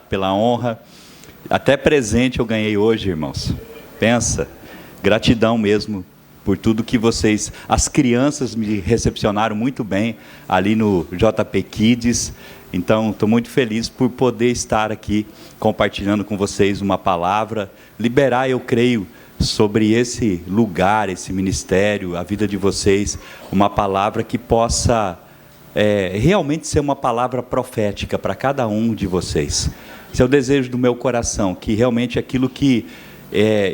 pela honra. Até presente eu ganhei hoje, irmãos. Pensa, gratidão mesmo por tudo que vocês... As crianças me recepcionaram muito bem ali no JP Kids. Então, estou muito feliz por poder estar aqui compartilhando com vocês uma palavra, liberar, eu creio, sobre esse lugar, esse ministério, a vida de vocês, uma palavra que possa realmente ser uma palavra profética para cada um de vocês. Esse é o desejo do meu coração, que realmente aquilo que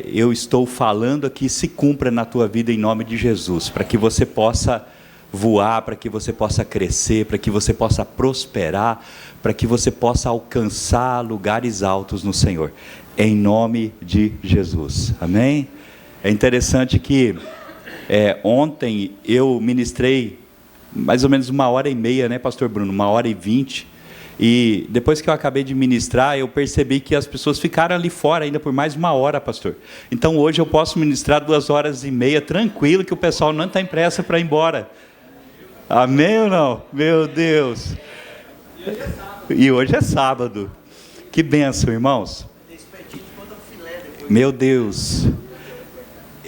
eu estou falando aqui se cumpra na tua vida em nome de Jesus, para que você possa voar, para que você possa crescer, para que você possa prosperar, para que você possa alcançar lugares altos no Senhor, em nome de Jesus, amém? É interessante que ontem eu ministrei mais ou menos 1h30, né, pastor Bruno? 1h20, e depois que eu acabei de ministrar, eu percebi que as pessoas ficaram ali fora ainda por mais 1 hora, pastor. Então hoje eu posso ministrar 2h30, tranquilo, que o pessoal não está em pressa para ir embora. Amém ou não? Meu Deus! E hoje é sábado. Que bênção, irmãos. Meu Deus.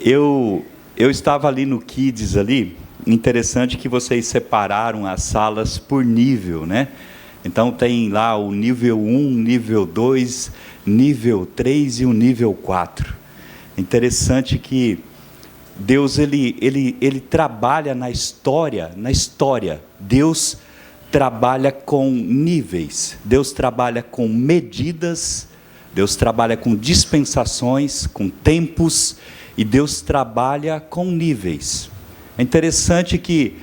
Eu estava ali no Kids ali. Interessante que vocês separaram as salas por nível, né? Então tem lá o nível 1, nível 2, nível 3 e o nível 4. Interessante que Deus ele trabalha na história. Deus trabalha com níveis, Deus trabalha com medidas, Deus trabalha com dispensações, com tempos, e Deus trabalha com níveis. É interessante que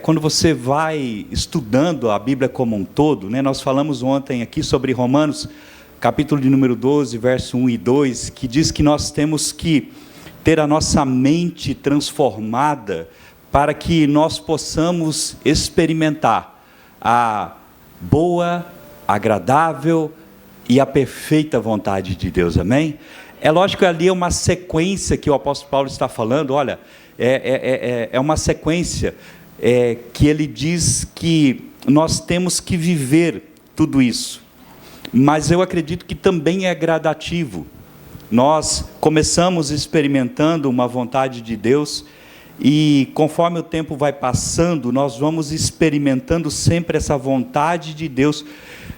quando você vai estudando a Bíblia como um todo, né, nós falamos ontem aqui sobre Romanos, capítulo de número 12, verso 1 e 2, que diz que nós temos que ter a nossa mente transformada para que nós possamos experimentar a boa, agradável e a perfeita vontade de Deus, amém? É lógico que ali é uma sequência que o apóstolo Paulo está falando, olha, é uma sequência que ele diz que nós temos que viver tudo isso, mas eu acredito que também é gradativo. Nós começamos experimentando uma vontade de Deus, e conforme o tempo vai passando, nós vamos experimentando sempre essa vontade de Deus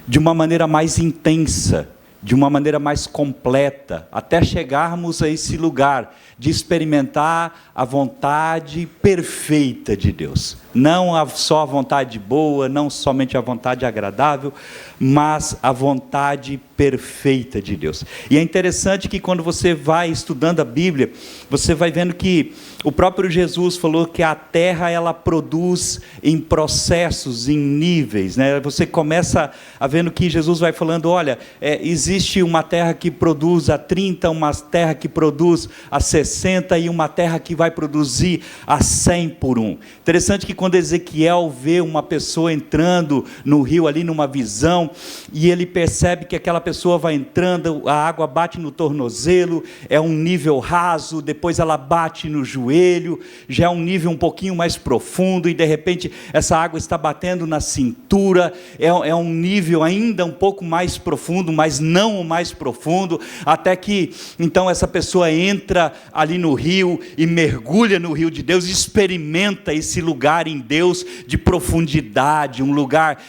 de uma maneira mais intensa, de uma maneira mais completa, até chegarmos a esse lugar de experimentar a vontade perfeita de Deus. Não só a vontade boa, não somente a vontade agradável, mas a vontade perfeita de Deus. E é interessante que quando você vai estudando a Bíblia, você vai vendo que o próprio Jesus falou que a terra ela produz em processos, em níveis, né? Você começa a vendo que Jesus vai falando, olha, existe uma terra que produz a 30, uma terra que produz a 60 e uma terra que vai produzir a 100 por 1. Interessante que quando Ezequiel vê uma pessoa entrando no rio ali numa visão, e ele percebe que aquela pessoa vai entrando, a água bate no tornozelo, é um nível raso, depois ela bate no joelho, já é um nível um pouquinho mais profundo, e de repente essa água está batendo na cintura, é um nível ainda um pouco mais profundo, mas não o mais profundo, até que então essa pessoa entra ali no rio e mergulha no rio de Deus, experimenta esse lugar em Deus de profundidade, um lugar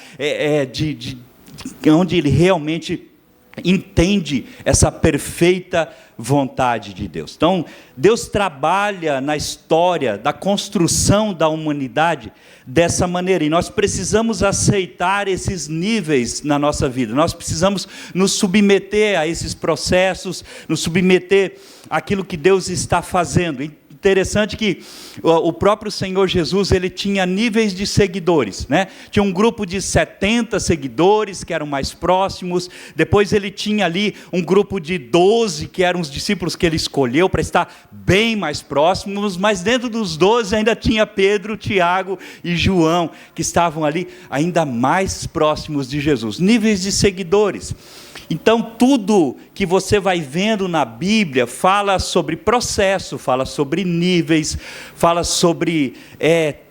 onde ele realmente entende essa perfeita vontade de Deus. Então, Deus trabalha na história da construção da humanidade dessa maneira, e nós precisamos aceitar esses níveis na nossa vida, nós precisamos nos submeter a esses processos, nos submeter àquilo que Deus está fazendo. Interessante que o próprio Senhor Jesus, ele tinha níveis de seguidores, né? Tinha um grupo de 70 seguidores, que eram mais próximos, depois ele tinha ali um grupo de 12, que eram os discípulos que ele escolheu para estar bem mais próximos, mas dentro dos 12 ainda tinha Pedro, Tiago e João, que estavam ali ainda mais próximos de Jesus, níveis de seguidores. Então, tudo que você vai vendo na Bíblia fala sobre processo, fala sobre níveis, fala sobre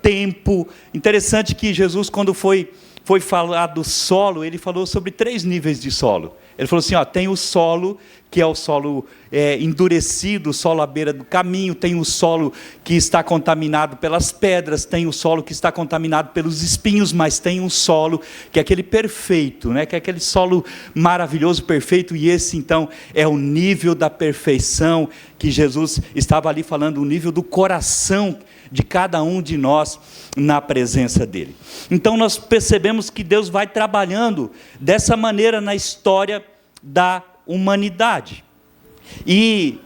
tempo. Interessante que Jesus, quando foi foi falar do solo, ele falou sobre 3 níveis de solo. Ele falou assim, tem o solo, que é o solo endurecido, o solo à beira do caminho, tem o solo que está contaminado pelas pedras, tem o solo que está contaminado pelos espinhos, mas tem um solo que é aquele perfeito, né? Que é aquele solo maravilhoso, perfeito, e esse então é o nível da perfeição que Jesus estava ali falando, o nível do coração de cada um de nós na presença dele. Então nós percebemos que Deus vai trabalhando dessa maneira na história da humanidade. E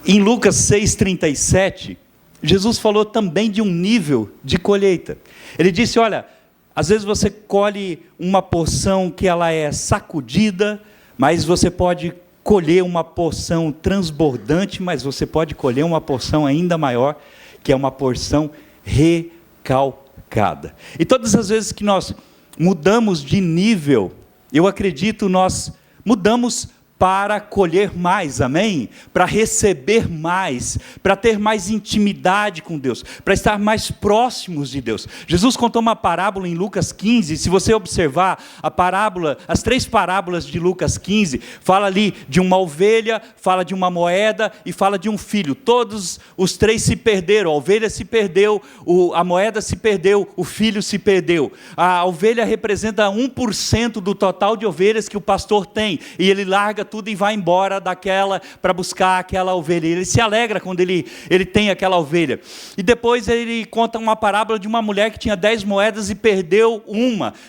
em Lucas 6,37, Jesus falou também de um nível de colheita. Ele disse, olha, às vezes você colhe uma porção que ela é sacudida, mas você pode colher uma porção transbordante, mas você pode colher uma porção ainda maior, que é uma porção recalcada. E todas as vezes que nós mudamos de nível, eu acredito, nós mudamos para colher mais, amém? Para receber mais, para ter mais intimidade com Deus, para estar mais próximos de Deus. Jesus contou uma parábola em Lucas 15, se você observar a parábola, as 3 parábolas de Lucas 15, fala ali de uma ovelha, fala de uma moeda e fala de um filho. Todos os 3 se perderam, a ovelha se perdeu, a moeda se perdeu, o filho se perdeu. A ovelha representa 1% do total de ovelhas que o pastor tem, e ele larga tudo e vai embora daquela para buscar aquela ovelha. Ele se alegra quando ele tem aquela ovelha. E depois ele conta uma parábola de uma mulher que tinha 10 moedas e perdeu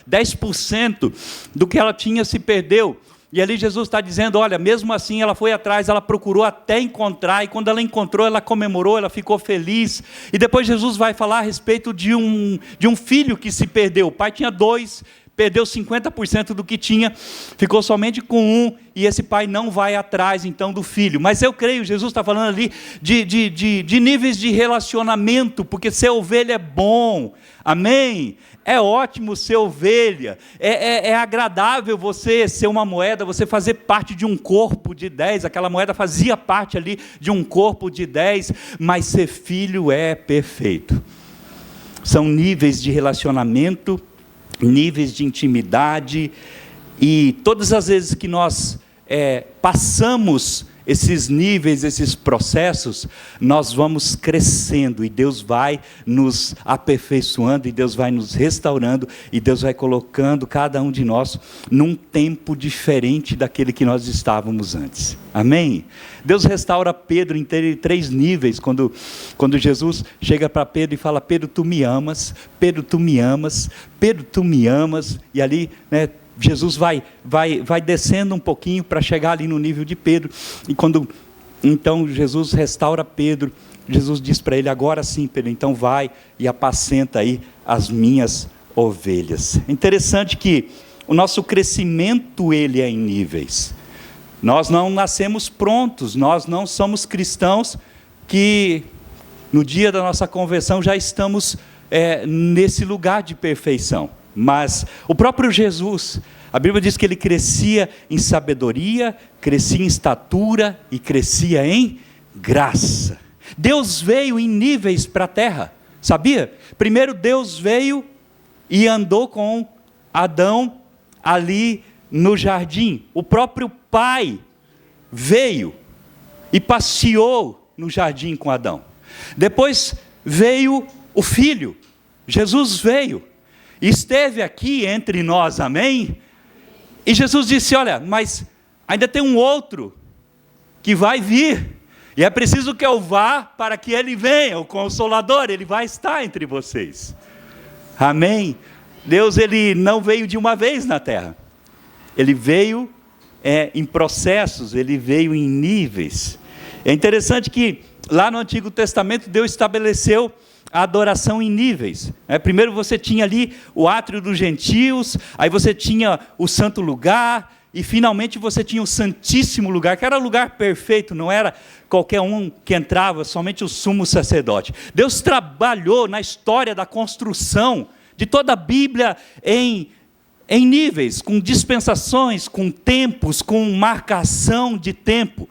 10% do que ela tinha se perdeu. E ali Jesus está dizendo, olha, mesmo assim ela foi atrás, ela procurou até encontrar, e quando ela encontrou, ela comemorou, ela ficou feliz. E depois Jesus vai falar a respeito de um filho que se perdeu. O pai tinha 2, perdeu 50% do que tinha, ficou somente com 1, e esse pai não vai atrás então do filho. Mas eu creio, Jesus está falando ali de níveis de relacionamento, porque ser ovelha é bom, amém? É ótimo ser ovelha, é agradável você ser uma moeda, você fazer parte de um corpo de 10, aquela moeda fazia parte ali de um corpo de 10, mas ser filho é perfeito. São níveis de relacionamento, níveis de intimidade, e todas as vezes que nós passamos esses níveis, esses processos, nós vamos crescendo, e Deus vai nos aperfeiçoando, e Deus vai nos restaurando, e Deus vai colocando cada um de nós num tempo diferente daquele que nós estávamos antes, amém? Deus restaura Pedro em 3 níveis, quando Jesus chega para Pedro e fala, Pedro, tu me amas, Pedro, tu me amas, Pedro, tu me amas, e ali, né, Jesus vai descendo um pouquinho para chegar ali no nível de Pedro, e quando então Jesus restaura Pedro, Jesus diz para ele, agora sim Pedro, então vai e apacenta aí as minhas ovelhas. Interessante que o nosso crescimento, ele é em níveis. Nós não nascemos prontos, nós não somos cristãos que no dia da nossa conversão já estamos nesse lugar de perfeição. Mas o próprio Jesus, a Bíblia diz que ele crescia em sabedoria, crescia em estatura e crescia em graça. Deus veio em níveis para a terra, sabia? Primeiro Deus veio e andou com Adão ali no jardim. O próprio Pai veio e passeou no jardim com Adão. Depois veio o Filho, Jesus veio, esteve aqui entre nós, amém? E Jesus disse, olha, mas ainda tem um outro que vai vir, e é preciso que eu vá para que ele venha, o Consolador, ele vai estar entre vocês, amém? Deus, ele não veio de uma vez na terra, ele veio em processos, ele veio em níveis. É interessante que lá no Antigo Testamento Deus estabeleceu a adoração em níveis. Primeiro você tinha ali o átrio dos gentios, aí você tinha o santo lugar, e finalmente você tinha o santíssimo lugar, que era o lugar perfeito, não era qualquer um que entrava, somente o sumo sacerdote. Deus trabalhou na história da construção de toda a Bíblia em níveis, com dispensações, com tempos, com marcação de tempo.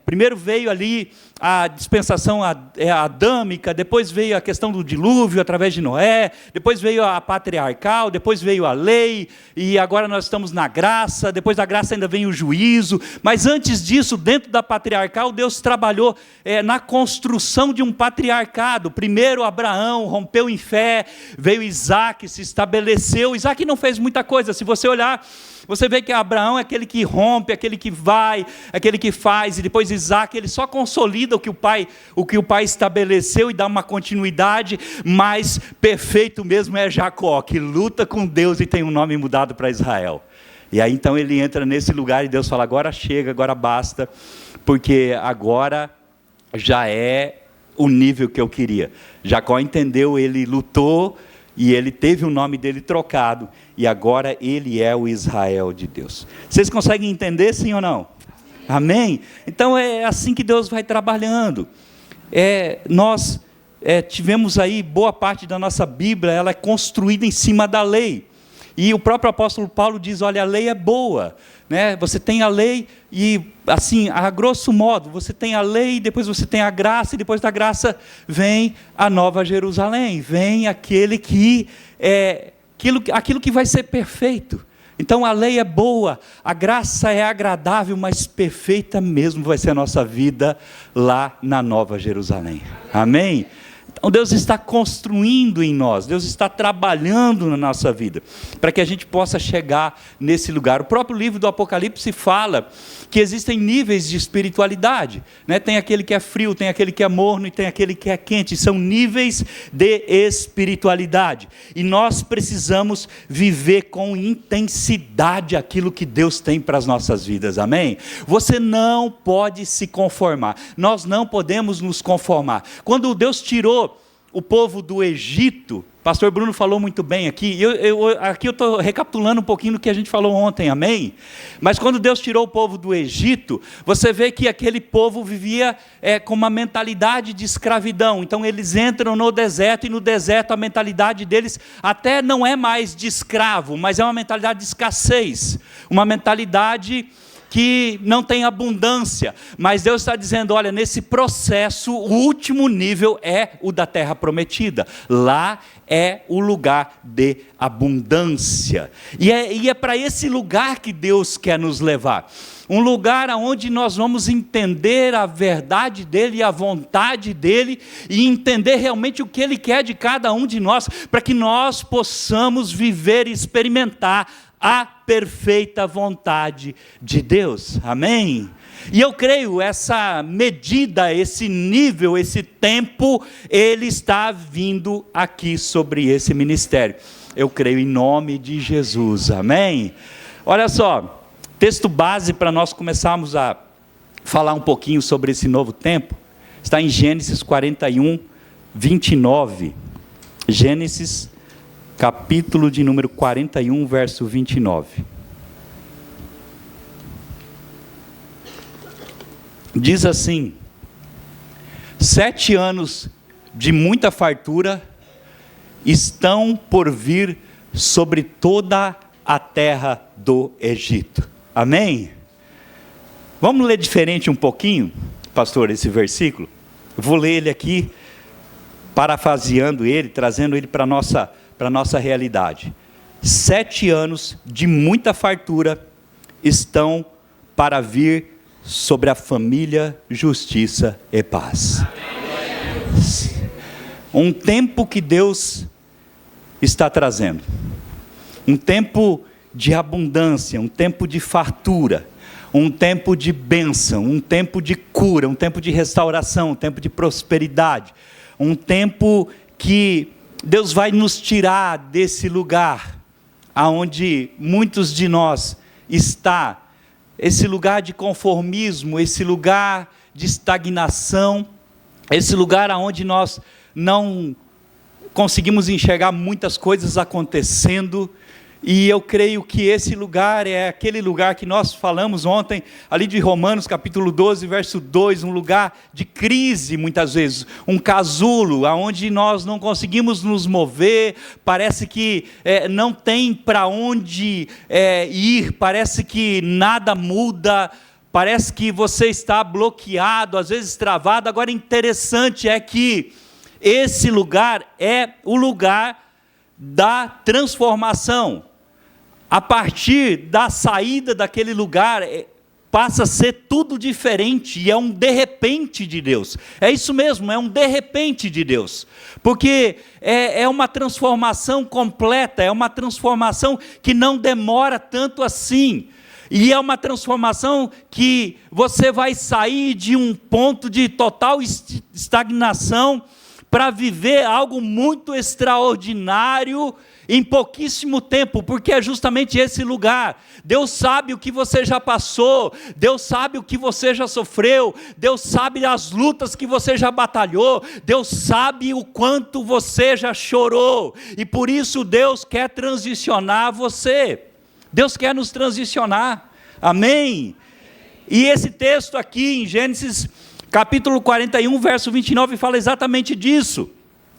Primeiro veio ali a dispensação adâmica, depois veio a questão do dilúvio através de Noé, depois veio a patriarcal, depois veio a lei, e agora nós estamos na graça, depois da graça ainda vem o juízo, mas antes disso, dentro da patriarcal, Deus trabalhou na construção de um patriarcado. Primeiro Abraão rompeu em fé, veio Isaac, se estabeleceu. Isaac não fez muita coisa, se você olhar, você vê que Abraão é aquele que rompe, aquele que vai, aquele que faz, e depois Isaac, ele só consolida o que o pai estabeleceu e dá uma continuidade, mas perfeito mesmo é Jacó, que luta com Deus e tem um nome mudado para Israel. E aí então ele entra nesse lugar e Deus fala, agora chega, agora basta, porque agora já é o nível que eu queria. Jacó entendeu, ele lutou, e ele teve o nome dele trocado, e agora ele é o Israel de Deus. Vocês conseguem entender, sim ou não? Amém? Então é assim que Deus vai trabalhando. Nós tivemos aí, boa parte da nossa Bíblia, ela é construída em cima da lei. E o próprio apóstolo Paulo diz, olha, a lei é boa, né? Você tem a lei e, assim, a grosso modo, você tem a lei, depois você tem a graça, e depois da graça vem a nova Jerusalém, vem aquele que aquilo que vai ser perfeito. Então a lei é boa, a graça é agradável, mas perfeita mesmo vai ser a nossa vida lá na nova Jerusalém. Amém? Então Deus está construindo em nós, Deus está trabalhando na nossa vida, para que a gente possa chegar nesse lugar. O próprio livro do Apocalipse fala que existem níveis de espiritualidade, né? Tem aquele que é frio, tem aquele que é morno e tem aquele que é quente, são níveis de espiritualidade, e nós precisamos viver com intensidade aquilo que Deus tem para as nossas vidas, amém? Você não pode se conformar, nós não podemos nos conformar. Quando Deus tirou o povo do Egito, pastor Bruno falou muito bem aqui, aqui eu estou recapitulando um pouquinho do que a gente falou ontem, amém? Mas quando Deus tirou o povo do Egito, você vê que aquele povo vivia com uma mentalidade de escravidão. Então eles entram no deserto, e no deserto a mentalidade deles até não é mais de escravo, mas é uma mentalidade de escassez, uma mentalidade que não tem abundância, mas Deus está dizendo, olha, nesse processo, o último nível é o da terra prometida, lá é o lugar de abundância, e é para esse lugar que Deus quer nos levar, um lugar onde nós vamos entender a verdade dEle, a vontade dEle, e entender realmente o que Ele quer de cada um de nós, para que nós possamos viver e experimentar a perfeita vontade de Deus, amém? E eu creio, essa medida, esse nível, esse tempo, ele está vindo aqui sobre esse ministério, eu creio em nome de Jesus, amém? Olha só, texto base para nós começarmos a falar um pouquinho sobre esse novo tempo, está em Gênesis 41, 29, Gênesis capítulo de número 41, verso 29. Diz assim: 7 anos de muita fartura estão por vir sobre toda a terra do Egito. Amém? Vamos ler diferente um pouquinho, pastor, esse versículo? Eu vou ler ele aqui, parafraseando ele, trazendo ele para a nossa realidade. 7 anos de muita fartura estão para vir sobre a família, justiça e paz. Um tempo que Deus está trazendo, um tempo de abundância, um tempo de fartura, um tempo de bênção, um tempo de cura, um tempo de restauração, um tempo de prosperidade, um tempo que Deus vai nos tirar desse lugar aonde muitos de nós está, esse lugar de conformismo, esse lugar de estagnação, esse lugar aonde nós não conseguimos enxergar muitas coisas acontecendo. E eu creio que esse lugar é aquele lugar que nós falamos ontem, ali de Romanos capítulo 12, verso 2, um lugar de crise muitas vezes, um casulo, onde nós não conseguimos nos mover, parece que não tem para onde ir, parece que nada muda, parece que você está bloqueado, às vezes travado. Agora, interessante é que esse lugar é o lugar da transformação. A partir da saída daquele lugar, passa a ser tudo diferente, e é um de repente de Deus. É isso mesmo, é um de repente de Deus, porque é uma transformação completa, é uma transformação que não demora tanto assim, e é uma transformação que você vai sair de um ponto de total estagnação para viver algo muito extraordinário em pouquíssimo tempo, porque é justamente esse lugar. Deus sabe o que você já passou, Deus sabe o que você já sofreu, Deus sabe as lutas que você já batalhou, Deus sabe o quanto você já chorou, e por isso Deus quer transicionar você, Deus quer nos transicionar, amém? E esse texto aqui em Gênesis capítulo 41, verso 29, fala exatamente disso.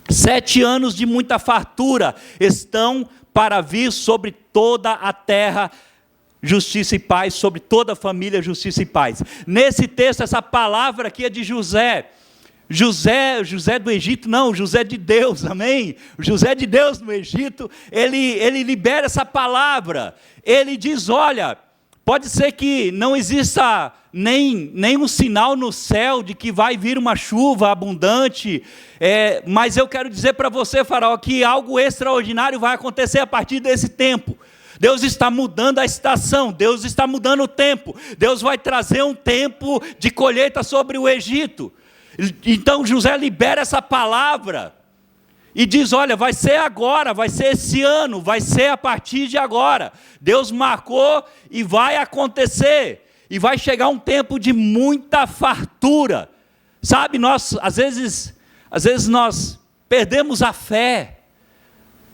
7 anos de muita fartura estão para vir sobre toda a terra, justiça e paz, sobre toda a família, justiça e paz. Nesse texto, essa palavra aqui é de José. José do Egito, não, José de Deus, amém? José de Deus no Egito, ele libera essa palavra. Ele diz, olha, pode ser que não exista nem um sinal no céu de que vai vir uma chuva abundante, mas eu quero dizer para você, Faraó, que algo extraordinário vai acontecer a partir desse tempo. Deus está mudando a estação, Deus está mudando o tempo, Deus vai trazer um tempo de colheita sobre o Egito. Então José libera essa palavra e diz, olha, vai ser agora, vai ser esse ano, vai ser a partir de agora. Deus marcou e vai acontecer. E vai chegar um tempo de muita fartura. Sabe, às vezes nós perdemos a fé.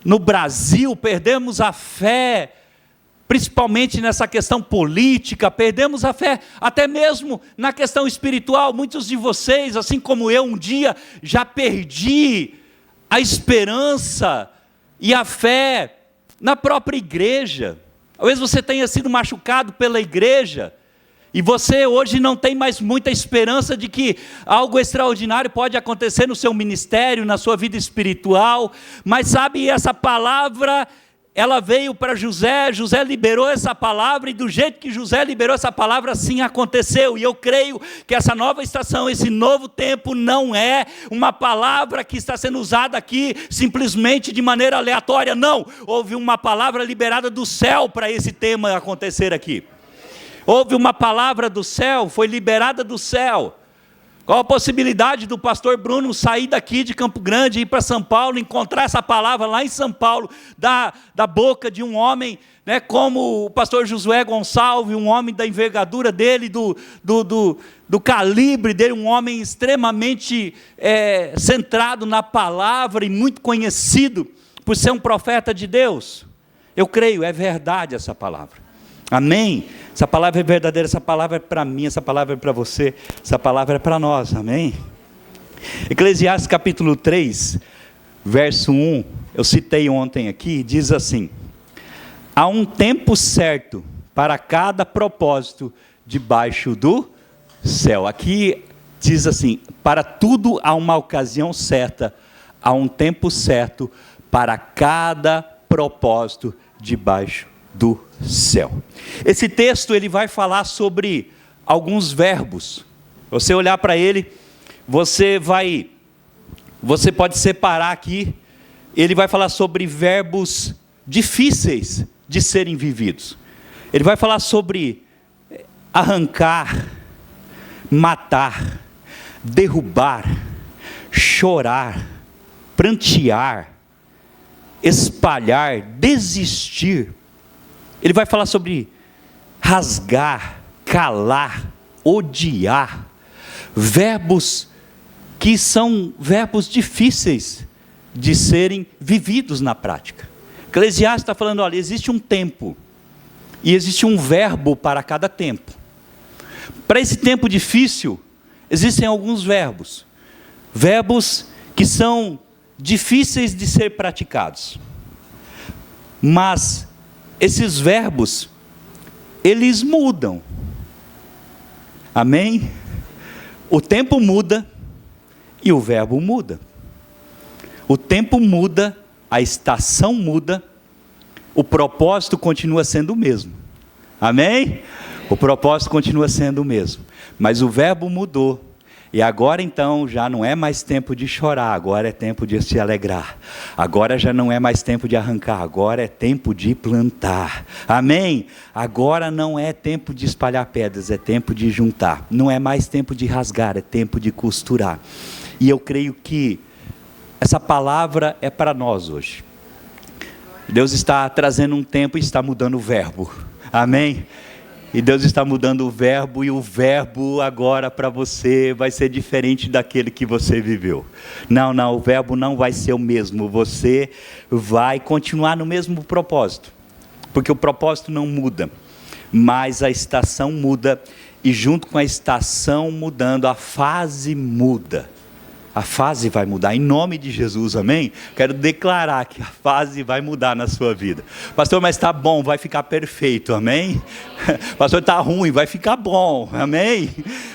No Brasil, perdemos a fé, principalmente nessa questão política, perdemos a fé, até mesmo na questão espiritual. Muitos de vocês, assim como eu, um dia já perdi a esperança e a fé na própria igreja. Talvez você tenha sido machucado pela igreja, e você hoje não tem mais muita esperança de que algo extraordinário pode acontecer no seu ministério, na sua vida espiritual. Mas sabe, essa palavra, ela veio para José, José liberou essa palavra, e do jeito que José liberou essa palavra, assim aconteceu. E eu creio que essa nova estação, esse novo tempo, não é uma palavra que está sendo usada aqui simplesmente de maneira aleatória, não. Houve uma palavra liberada do céu para esse tema acontecer aqui. Houve uma palavra do céu, foi liberada do céu. Qual a possibilidade do pastor Bruno sair daqui de Campo Grande, ir para São Paulo, encontrar essa palavra lá em São Paulo, da boca de um homem, né, como o pastor Josué Gonçalves, um homem da envergadura dele, do calibre dele, um homem extremamente centrado na palavra e muito conhecido por ser um profeta de Deus? Eu creio, é verdade essa palavra. Amém? Essa palavra é verdadeira, essa palavra é para mim, essa palavra é para você, essa palavra é para nós, amém? Eclesiastes capítulo 3, verso 1, eu citei ontem aqui, diz assim: há um tempo certo para cada propósito debaixo do céu. Aqui diz assim, para tudo há uma ocasião certa, há um tempo certo para cada propósito debaixo do céu. Esse texto ele vai falar sobre alguns verbos. Você olhar para ele, você pode separar aqui. Ele vai falar sobre verbos difíceis de serem vividos. Ele vai falar sobre arrancar, matar, derrubar, chorar, prantear, espalhar, desistir. Ele vai falar sobre rasgar, calar, odiar, verbos que são verbos difíceis de serem vividos na prática. Eclesiastes está falando, olha, existe um tempo, e existe um verbo para cada tempo. Para esse tempo difícil, existem alguns verbos que são difíceis de ser praticados, mas esses verbos, eles mudam. Amém? O tempo muda e o verbo muda. O tempo muda, a estação muda, o propósito continua sendo o mesmo. Amém? O propósito continua sendo o mesmo, mas o verbo mudou. E agora então já não é mais tempo de chorar, agora é tempo de se alegrar. Agora já não é mais tempo de arrancar, agora é tempo de plantar. Amém? Agora não é tempo de espalhar pedras, é tempo de juntar. Não é mais tempo de rasgar, é tempo de costurar. E eu creio que essa palavra é para nós hoje. Deus está trazendo um tempo e está mudando o verbo. Amém? E Deus está mudando o verbo, e o verbo agora para você vai ser diferente daquele que você viveu. Não, o verbo não vai ser o mesmo, você vai continuar no mesmo propósito, porque o propósito não muda, mas a estação muda, e junto com a estação mudando, a fase muda. A fase vai mudar, em nome de Jesus, amém? Quero declarar que a fase vai mudar na sua vida. Pastor, mas está bom, vai ficar perfeito, amém? Pastor, está ruim, vai ficar bom, amém?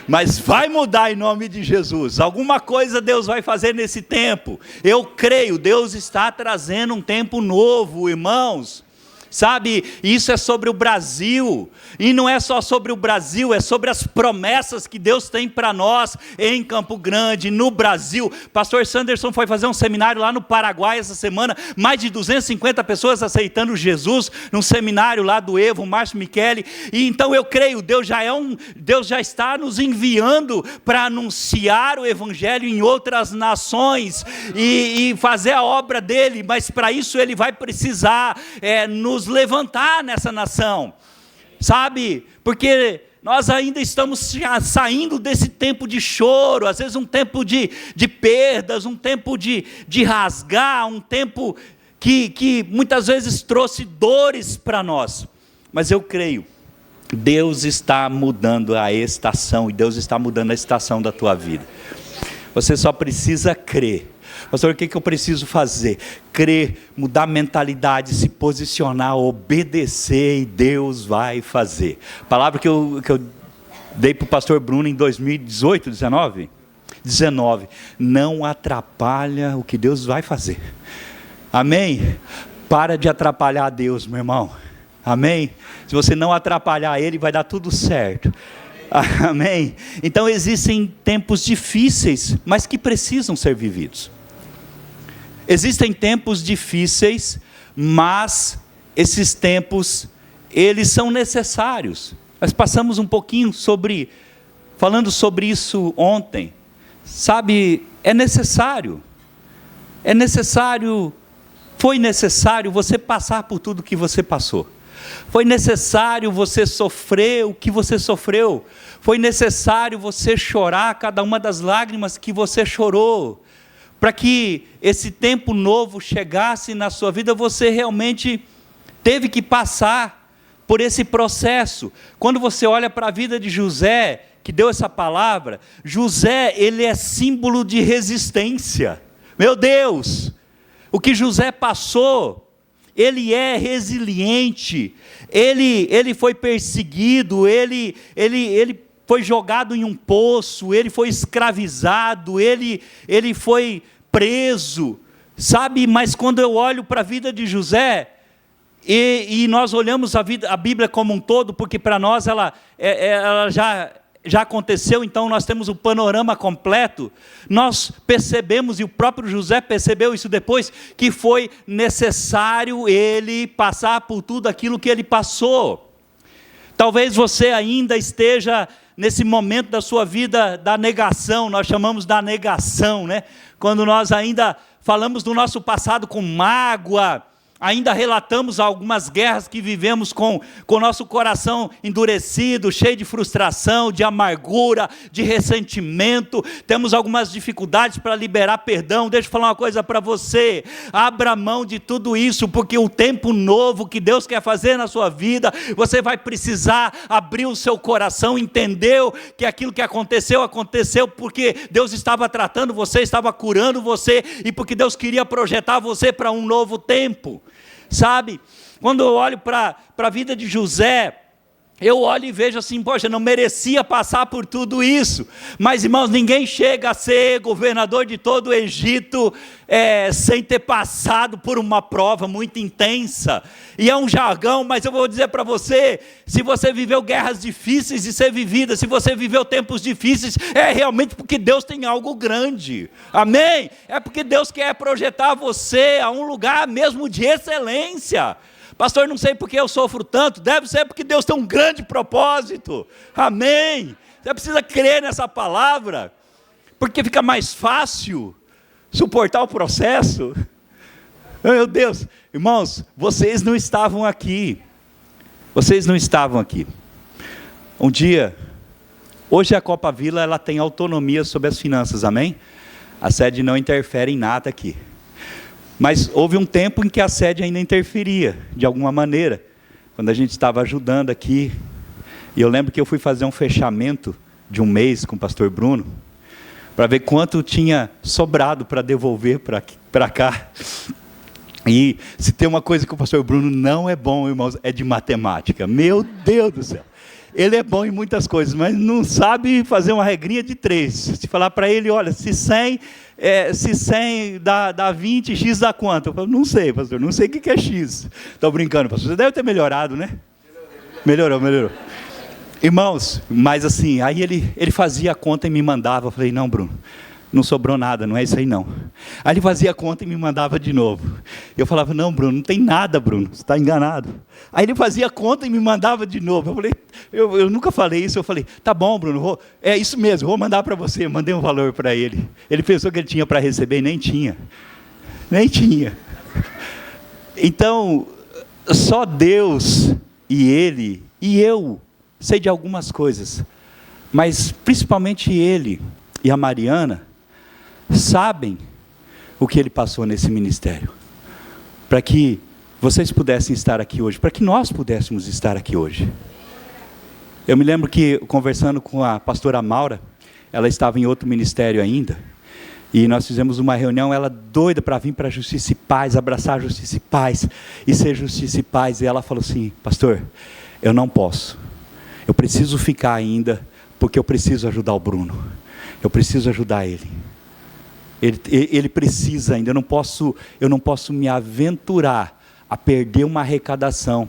Mas vai mudar em nome de Jesus. Alguma coisa Deus vai fazer nesse tempo. Eu creio, Deus está trazendo um tempo novo, irmãos. Sabe, isso é sobre o Brasil, e não é só sobre o Brasil, é sobre as promessas que Deus tem para nós em Campo Grande, no Brasil. Pastor Sanderson foi fazer um seminário lá no Paraguai essa semana, mais de 250 pessoas aceitando Jesus, num seminário lá do Evo, Márcio Michele. E então eu creio, Deus já está nos enviando para anunciar o Evangelho em outras nações, e fazer a obra dele, mas para isso ele vai precisar nos levantar nessa nação, sabe, porque nós ainda estamos saindo desse tempo de choro, às vezes um tempo de perdas, um tempo de rasgar, um tempo que muitas vezes trouxe dores para nós, mas eu creio, Deus está mudando a estação, e Deus está mudando a estação da tua vida, você só precisa crer. Pastor, o que eu preciso fazer? Crer, mudar a mentalidade, se posicionar, obedecer, e Deus vai fazer. Palavra que eu dei para o pastor Bruno em 2018, 19, não atrapalha o que Deus vai fazer. Amém? Para de atrapalhar a Deus, meu irmão. Amém? Se você não atrapalhar Ele, vai dar tudo certo. Amém? Então existem tempos difíceis, mas que precisam ser vividos. Existem tempos difíceis, mas esses tempos, eles são necessários. Nós passamos um pouquinho falando sobre isso ontem. Sabe, foi necessário você passar por tudo que você passou. Foi necessário você sofrer o que você sofreu. Foi necessário você chorar cada uma das lágrimas que você chorou. Para que esse tempo novo chegasse na sua vida, você realmente teve que passar por esse processo. Quando você olha para a vida de José, que deu essa palavra, José, ele é símbolo de resistência. Meu Deus, o que José passou, ele é resiliente, ele foi perseguido, ele foi jogado em um poço, ele foi escravizado, ele foi preso, sabe? Mas quando eu olho para a vida de José, e nós olhamos a Bíblia como um todo, porque para nós ela já aconteceu, então nós temos o panorama completo, nós percebemos, e o próprio José percebeu isso depois, que foi necessário ele passar por tudo aquilo que ele passou. Talvez você ainda esteja nesse momento da sua vida da negação, nós chamamos da negação, né? Quando nós ainda falamos do nosso passado com mágoa, ainda relatamos algumas guerras que vivemos com o nosso coração endurecido, cheio de frustração, de amargura, de ressentimento, temos algumas dificuldades para liberar perdão. Deixa eu falar uma coisa para você, abra mão de tudo isso, porque o tempo novo que Deus quer fazer na sua vida, você vai precisar abrir o seu coração, entendeu que aquilo que aconteceu porque Deus estava tratando você, estava curando você, e porque Deus queria projetar você para um novo tempo. Sabe, quando eu olho para a vida de José, eu olho e vejo assim, poxa, não merecia passar por tudo isso. Mas, irmãos, ninguém chega a ser governador de todo o Egito sem ter passado por uma prova muito intensa. E é um jargão, mas eu vou dizer para você, se você viveu guerras difíceis de ser vividas, se você viveu tempos difíceis, é realmente porque Deus tem algo grande. Amém? É porque Deus quer projetar você a um lugar mesmo de excelência. Pastor, não sei porque eu sofro tanto. Deve ser porque Deus tem um grande propósito. Amém. Você precisa crer nessa palavra, porque fica mais fácil suportar o processo. Meu Deus, irmãos, vocês não estavam aqui. Vocês não estavam aqui. Um dia, hoje a Copa Vila, ela tem autonomia sobre as finanças, amém? A sede não interfere em nada aqui. Mas houve um tempo em que a sede ainda interferia, de alguma maneira, quando a gente estava ajudando aqui. E eu lembro que eu fui fazer um fechamento de um mês com o pastor Bruno, para ver quanto tinha sobrado para devolver para cá. E se tem uma coisa que o pastor Bruno não é bom, irmãos, é de matemática. Meu Deus do céu. Ele é bom em muitas coisas, mas não sabe fazer uma regrinha de 3. Se falar para ele, olha, se 100 dá 20, x dá quanto? Eu falo, não sei, pastor, não sei o que é x. Estou brincando, pastor, você deve ter melhorado, né? Melhorou. Irmãos, mas assim, aí ele fazia a conta e me mandava. Eu falei, não, Bruno, não sobrou nada, não é isso aí não. Aí ele fazia a conta e me mandava de novo. Eu falava, não, Bruno, não tem nada, Bruno, você está enganado. Aí ele fazia a conta e me mandava de novo. Eu falei, eu nunca falei isso. Eu falei, tá bom, Bruno, é isso mesmo, vou mandar para você. Eu mandei um valor para ele. Ele pensou que ele tinha para receber e nem tinha. Então, só Deus e ele, e eu sei de algumas coisas, mas principalmente ele e a Mariana sabem o que ele passou nesse ministério, para que vocês pudessem estar aqui hoje, para que nós pudéssemos estar aqui hoje. Eu me lembro que, conversando com a pastora Maura, ela estava em outro ministério ainda, e nós fizemos uma reunião, ela doida para vir para a Justiça e Paz, abraçar a Justiça e Paz, e ser Justiça e Paz, e ela falou assim, pastor, eu não posso, eu preciso ficar ainda, porque eu preciso ajudar o Bruno, eu preciso ajudar ele. Ele precisa ainda, eu não posso me aventurar a perder uma arrecadação,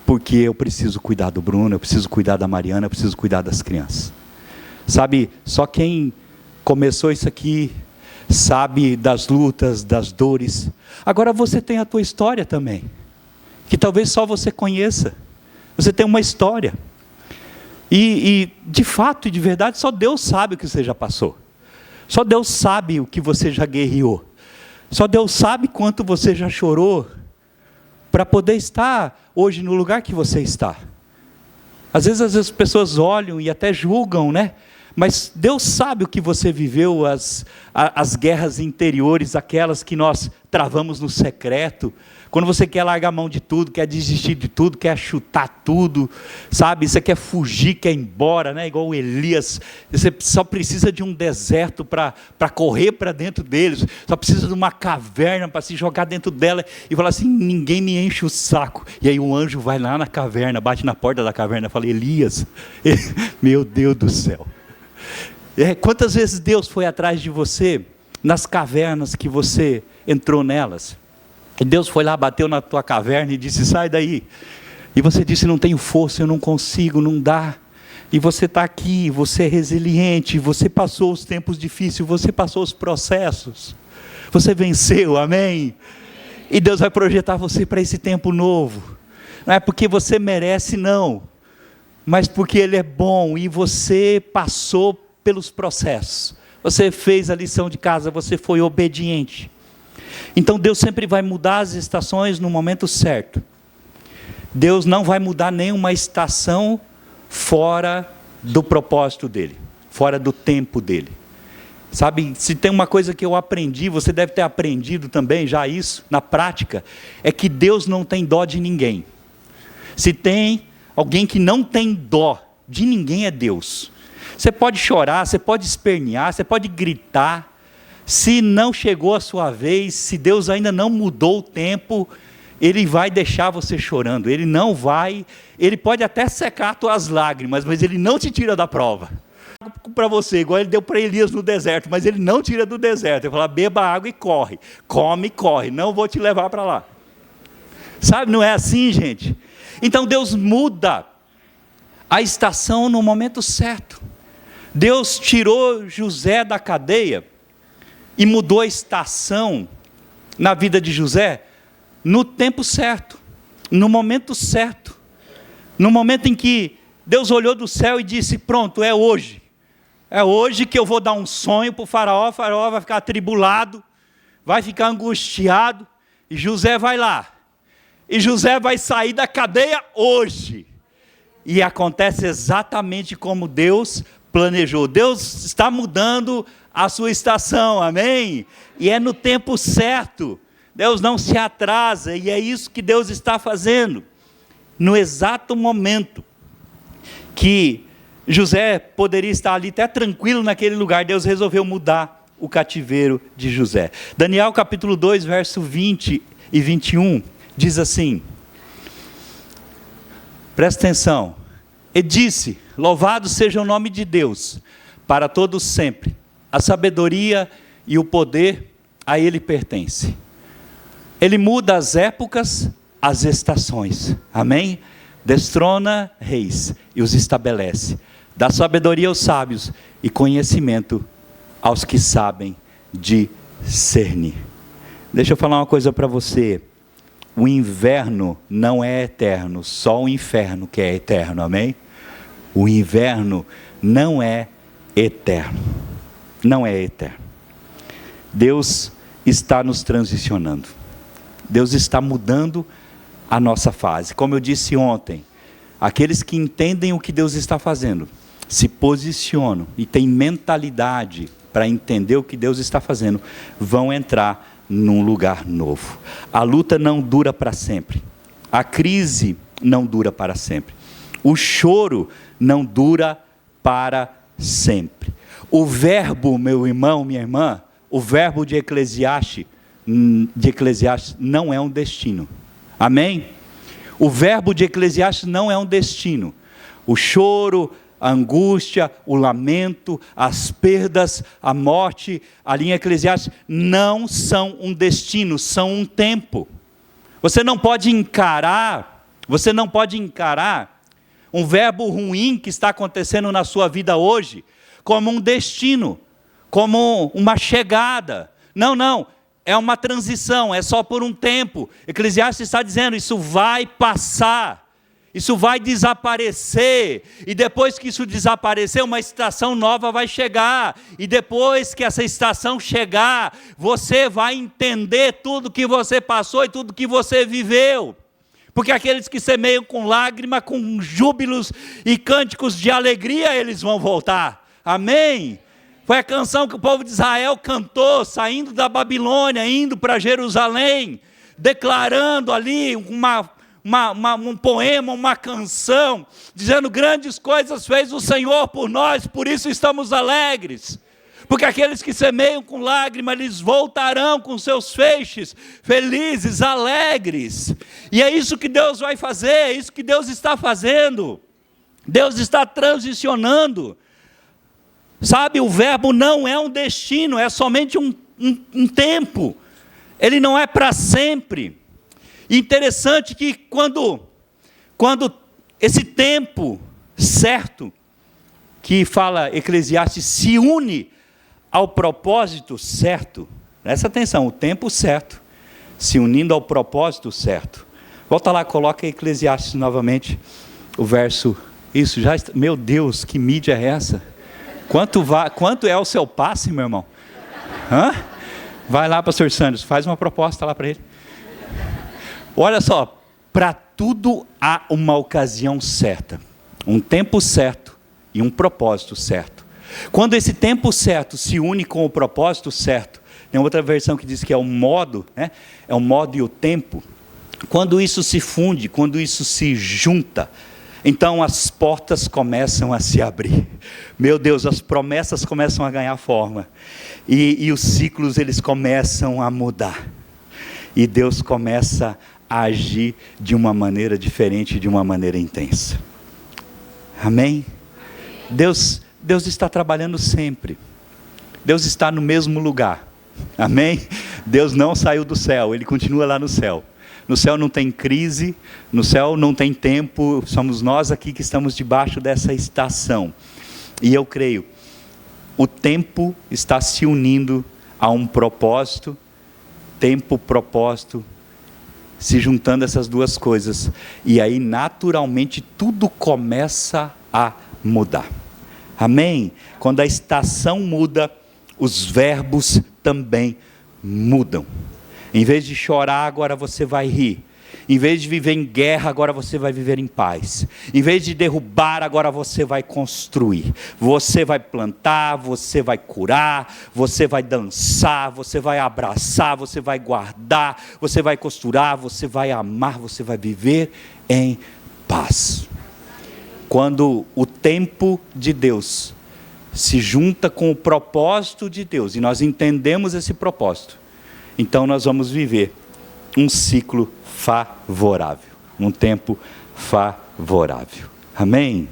porque eu preciso cuidar do Bruno, eu preciso cuidar da Mariana, eu preciso cuidar das crianças. Sabe, só quem começou isso aqui sabe das lutas, das dores. Agora você tem a tua história também, que talvez só você conheça. Você tem uma história. E de fato e de verdade, só Deus sabe o que você já passou. Só Deus sabe o que você já guerreou. Só Deus sabe quanto você já chorou para poder estar hoje no lugar que você está. Às vezes as pessoas olham e até julgam, né? Mas Deus sabe o que você viveu, as guerras interiores, aquelas que nós travamos no secreto. Quando você quer largar a mão de tudo, quer desistir de tudo, quer chutar tudo, sabe? Você quer fugir, quer ir embora, né? Igual o Elias. Você só precisa de um deserto para correr para dentro deles. Só precisa de uma caverna para se jogar dentro dela e falar assim, ninguém me enche o saco. E aí o anjo vai lá na caverna, bate na porta da caverna e fala, Elias, meu Deus do céu. Quantas vezes Deus foi atrás de você, nas cavernas que você entrou nelas? E Deus foi lá, bateu na tua caverna e disse, sai daí. E você disse, não tenho força, eu não consigo, não dá. E você está aqui, você é resiliente, você passou os tempos difíceis, você passou os processos. Você venceu, amém? E Deus vai projetar você para esse tempo novo. Não é porque você merece, não. Mas porque Ele é bom e você passou pelos processos. Você fez a lição de casa, você foi obediente. Então Deus sempre vai mudar as estações no momento certo. Deus não vai mudar nenhuma estação fora do propósito dEle, fora do tempo dEle. Sabe, se tem uma coisa que eu aprendi, você deve ter aprendido também já isso, na prática, é que Deus não tem dó de ninguém. Se tem alguém que não tem dó de ninguém, é Deus. Você pode chorar, você pode espernear, você pode gritar. Se não chegou a sua vez, se Deus ainda não mudou o tempo, Ele vai deixar você chorando, ele não vai, ele pode até secar as tuas lágrimas, mas ele não te tira da prova. Para você, igual ele deu para Elias no deserto, mas ele não tira do deserto. Ele fala: beba água e corre, come e corre, não vou te levar para lá. Sabe, não é assim, gente? Então Deus muda a estação no momento certo. Deus tirou José da cadeia e mudou a estação na vida de José no tempo certo, no momento certo, no momento em que Deus olhou do céu e disse: pronto, é hoje que eu vou dar um sonho para o faraó vai ficar atribulado, vai ficar angustiado, e José vai lá, e José vai sair da cadeia hoje, e acontece exatamente como Deus planejou. Deus está mudando a sua estação, amém? E é no tempo certo, Deus não se atrasa, e é isso que Deus está fazendo. No exato momento que José poderia estar ali até tranquilo naquele lugar, Deus resolveu mudar o cativeiro de José. Daniel capítulo 2, verso 20 e 21, diz assim, presta atenção, e disse: louvado seja o nome de Deus, para todos sempre, a sabedoria e o poder a Ele pertence. Ele muda as épocas, as estações, amém? Destrona reis e os estabelece, dá sabedoria aos sábios e conhecimento aos que sabem discernir. Deixa eu falar uma coisa para você, o inverno não é eterno, só o inferno que é eterno, amém? O inverno não é eterno, não é eterno. Deus está nos transicionando, Deus está mudando a nossa fase. Como eu disse ontem, aqueles que entendem o que Deus está fazendo, se posicionam e têm mentalidade para entender o que Deus está fazendo, vão entrar num lugar novo. A luta não dura para sempre, a crise não dura para sempre, o choro não dura para sempre. O verbo, meu irmão, minha irmã, o verbo de Eclesiastes não é um destino, amém? O verbo de Eclesiastes não é um destino. O choro, a angústia, o lamento, as perdas, a morte, ali em Eclesiastes, não são um destino, são um tempo. Você não pode encarar um verbo ruim que está acontecendo na sua vida hoje, como um destino, como uma chegada. Não, é uma transição, é só por um tempo. Eclesiastes está dizendo, isso vai passar, isso vai desaparecer, e depois que isso desaparecer, uma estação nova vai chegar, e depois que essa estação chegar, você vai entender tudo que você passou e tudo que você viveu. Porque aqueles que semeiam com lágrima, com júbilos e cânticos de alegria, eles vão voltar, amém? Foi a canção que o povo de Israel cantou, saindo da Babilônia, indo para Jerusalém, declarando ali um poema, uma canção, dizendo: grandes coisas fez o Senhor por nós, por isso estamos alegres. Porque aqueles que semeiam com lágrima, eles voltarão com seus feixes, felizes, alegres. E é isso que Deus vai fazer, é isso que Deus está fazendo. Deus está transicionando. Sabe, o verbo não é um destino, é somente um tempo. Ele não é para sempre. Interessante que quando esse tempo certo, que fala Eclesiastes, se une ao propósito certo, presta atenção, o tempo certo, se unindo ao propósito certo. Volta lá, coloca Eclesiastes novamente, o verso, isso já está, meu Deus, que mídia é essa? Quanto é o seu passe, meu irmão? Hã? Vai lá, pastor Sanders, faz uma proposta lá para ele. Olha só, para tudo há uma ocasião certa, um tempo certo e um propósito certo. Quando esse tempo certo se une com o propósito certo, tem outra versão que diz que é o modo, né? É o modo e o tempo. Quando isso se funde, quando isso se junta, então as portas começam a se abrir. Meu Deus, as promessas começam a ganhar forma. E os ciclos, eles começam a mudar. E Deus começa a agir de uma maneira diferente, de uma maneira intensa. Amém? Deus está trabalhando sempre. Deus está no mesmo lugar. Amém? Deus não saiu do céu, Ele continua lá no céu. No céu não tem crise, no céu não tem tempo, somos nós aqui que estamos debaixo dessa estação. E eu creio, o tempo está se unindo a um propósito, tempo, propósito, se juntando essas duas coisas. E aí naturalmente tudo começa a mudar. Amém? Quando a estação muda, os verbos também mudam. Em vez de chorar, agora você vai rir. Em vez de viver em guerra, agora você vai viver em paz. Em vez de derrubar, agora você vai construir. Você vai plantar, você vai curar, você vai dançar, você vai abraçar, você vai guardar, você vai costurar, você vai amar, você vai viver em paz. Quando o tempo de Deus se junta com o propósito de Deus, e nós entendemos esse propósito, então nós vamos viver um ciclo favorável, um tempo favorável. Amém?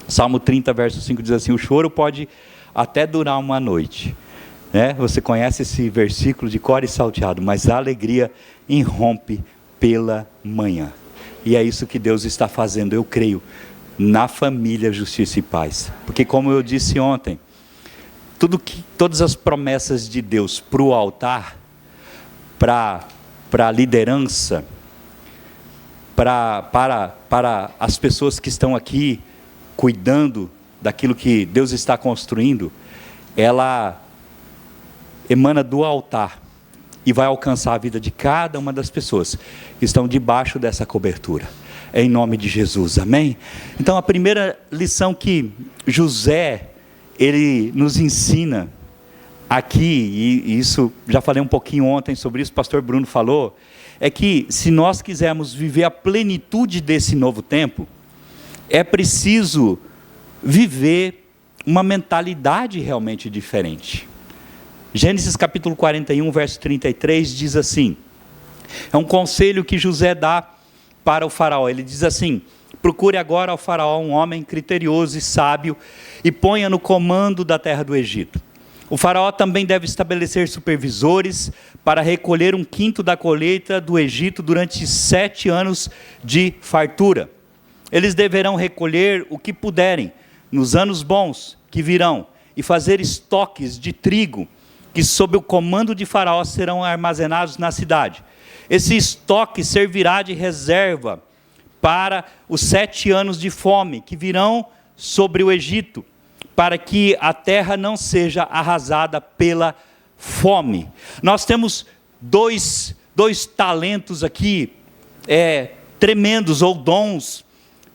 Salmo 30, verso 5 diz assim: o choro pode até durar uma noite, né? Você conhece esse versículo de cor e salteado, mas a alegria irrompe pela manhã. E é isso que Deus está fazendo, eu creio, na família Justiça e Paz. Porque como eu disse ontem, todas as promessas de Deus para o altar, para a liderança, para as pessoas que estão aqui cuidando daquilo que Deus está construindo, ela emana do altar e vai alcançar a vida de cada uma das pessoas que estão debaixo dessa cobertura, em nome de Jesus, amém? Então a primeira lição que José, ele nos ensina aqui, e isso, já falei um pouquinho ontem sobre isso, o pastor Bruno falou, é que se nós quisermos viver a plenitude desse novo tempo, é preciso viver uma mentalidade realmente diferente. Gênesis capítulo 41, verso 33 diz assim, é um conselho que José dá para o faraó, ele diz assim: procure agora ao faraó um homem criterioso e sábio, e ponha no comando da terra do Egito. O faraó também deve estabelecer supervisores para recolher 1/5 da colheita do Egito durante 7 anos de fartura. Eles deverão recolher o que puderem nos anos bons que virão e fazer estoques de trigo que sob o comando de faraó serão armazenados na cidade. Esse estoque servirá de reserva para os 7 anos de fome que virão sobre o Egito, para que a terra não seja arrasada pela fome. Nós temos dois talentos aqui, tremendos, ou dons,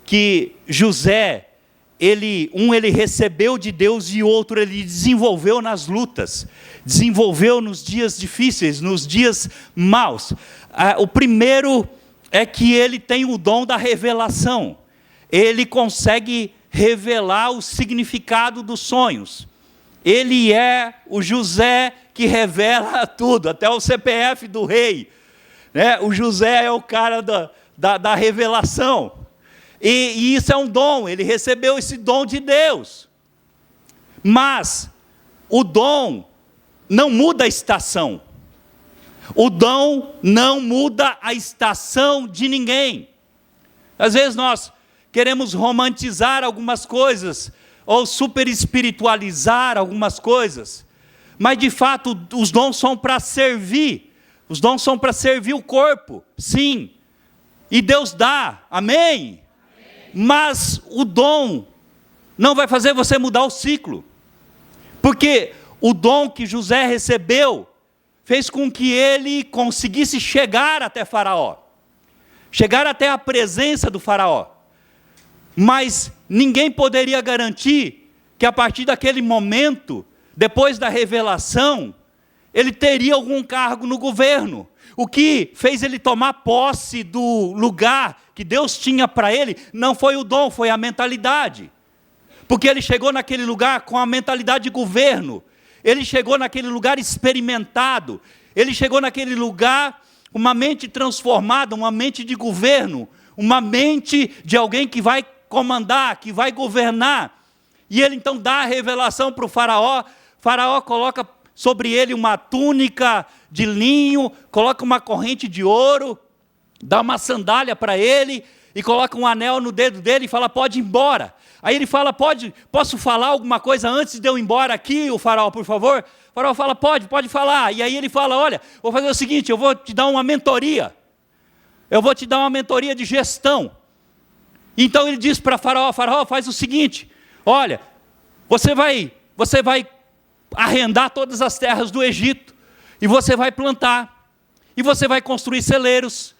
que José, ele recebeu de Deus e outro ele desenvolveu nas lutas, desenvolveu nos dias difíceis, nos dias maus. O primeiro é que ele tem o dom da revelação, ele consegue revelar o significado dos sonhos. Ele é o José que revela tudo, até o CPF do rei, né? O José é o cara da revelação, e isso é um dom, ele recebeu esse dom de Deus. Mas o dom não muda a estação, o dom não muda a estação de ninguém. Às vezes nós queremos romantizar algumas coisas, ou super espiritualizar algumas coisas, mas de fato os dons são para servir, os dons são para servir o corpo, sim, e Deus dá, amém? Mas o dom não vai fazer você mudar o ciclo, porque o dom que José recebeu, fez com que ele conseguisse chegar até Faraó, chegar até a presença do Faraó, mas ninguém poderia garantir que a partir daquele momento, depois da revelação, ele teria algum cargo no governo. O que fez ele tomar posse do lugar que Deus tinha para ele, não foi o dom, foi a mentalidade. Porque ele chegou naquele lugar com a mentalidade de governo, ele chegou naquele lugar experimentado, ele chegou naquele lugar uma mente transformada, uma mente de governo, uma mente de alguém que vai comandar, que vai governar. E ele então dá a revelação para o faraó. Faraó coloca sobre ele uma túnica de linho, coloca uma corrente de ouro, dá uma sandália para ele e coloca um anel no dedo dele e fala: pode ir embora. Aí ele fala: posso falar alguma coisa antes de eu ir embora aqui, o faraó, por favor? O faraó fala: pode falar. E aí ele fala: olha, vou fazer o seguinte, eu vou te dar uma mentoria. Eu vou te dar uma mentoria de gestão. Então ele diz para Faraó: Faraó, faz o seguinte, olha, você vai arrendar todas as terras do Egito, e você vai plantar, e você vai construir celeiros.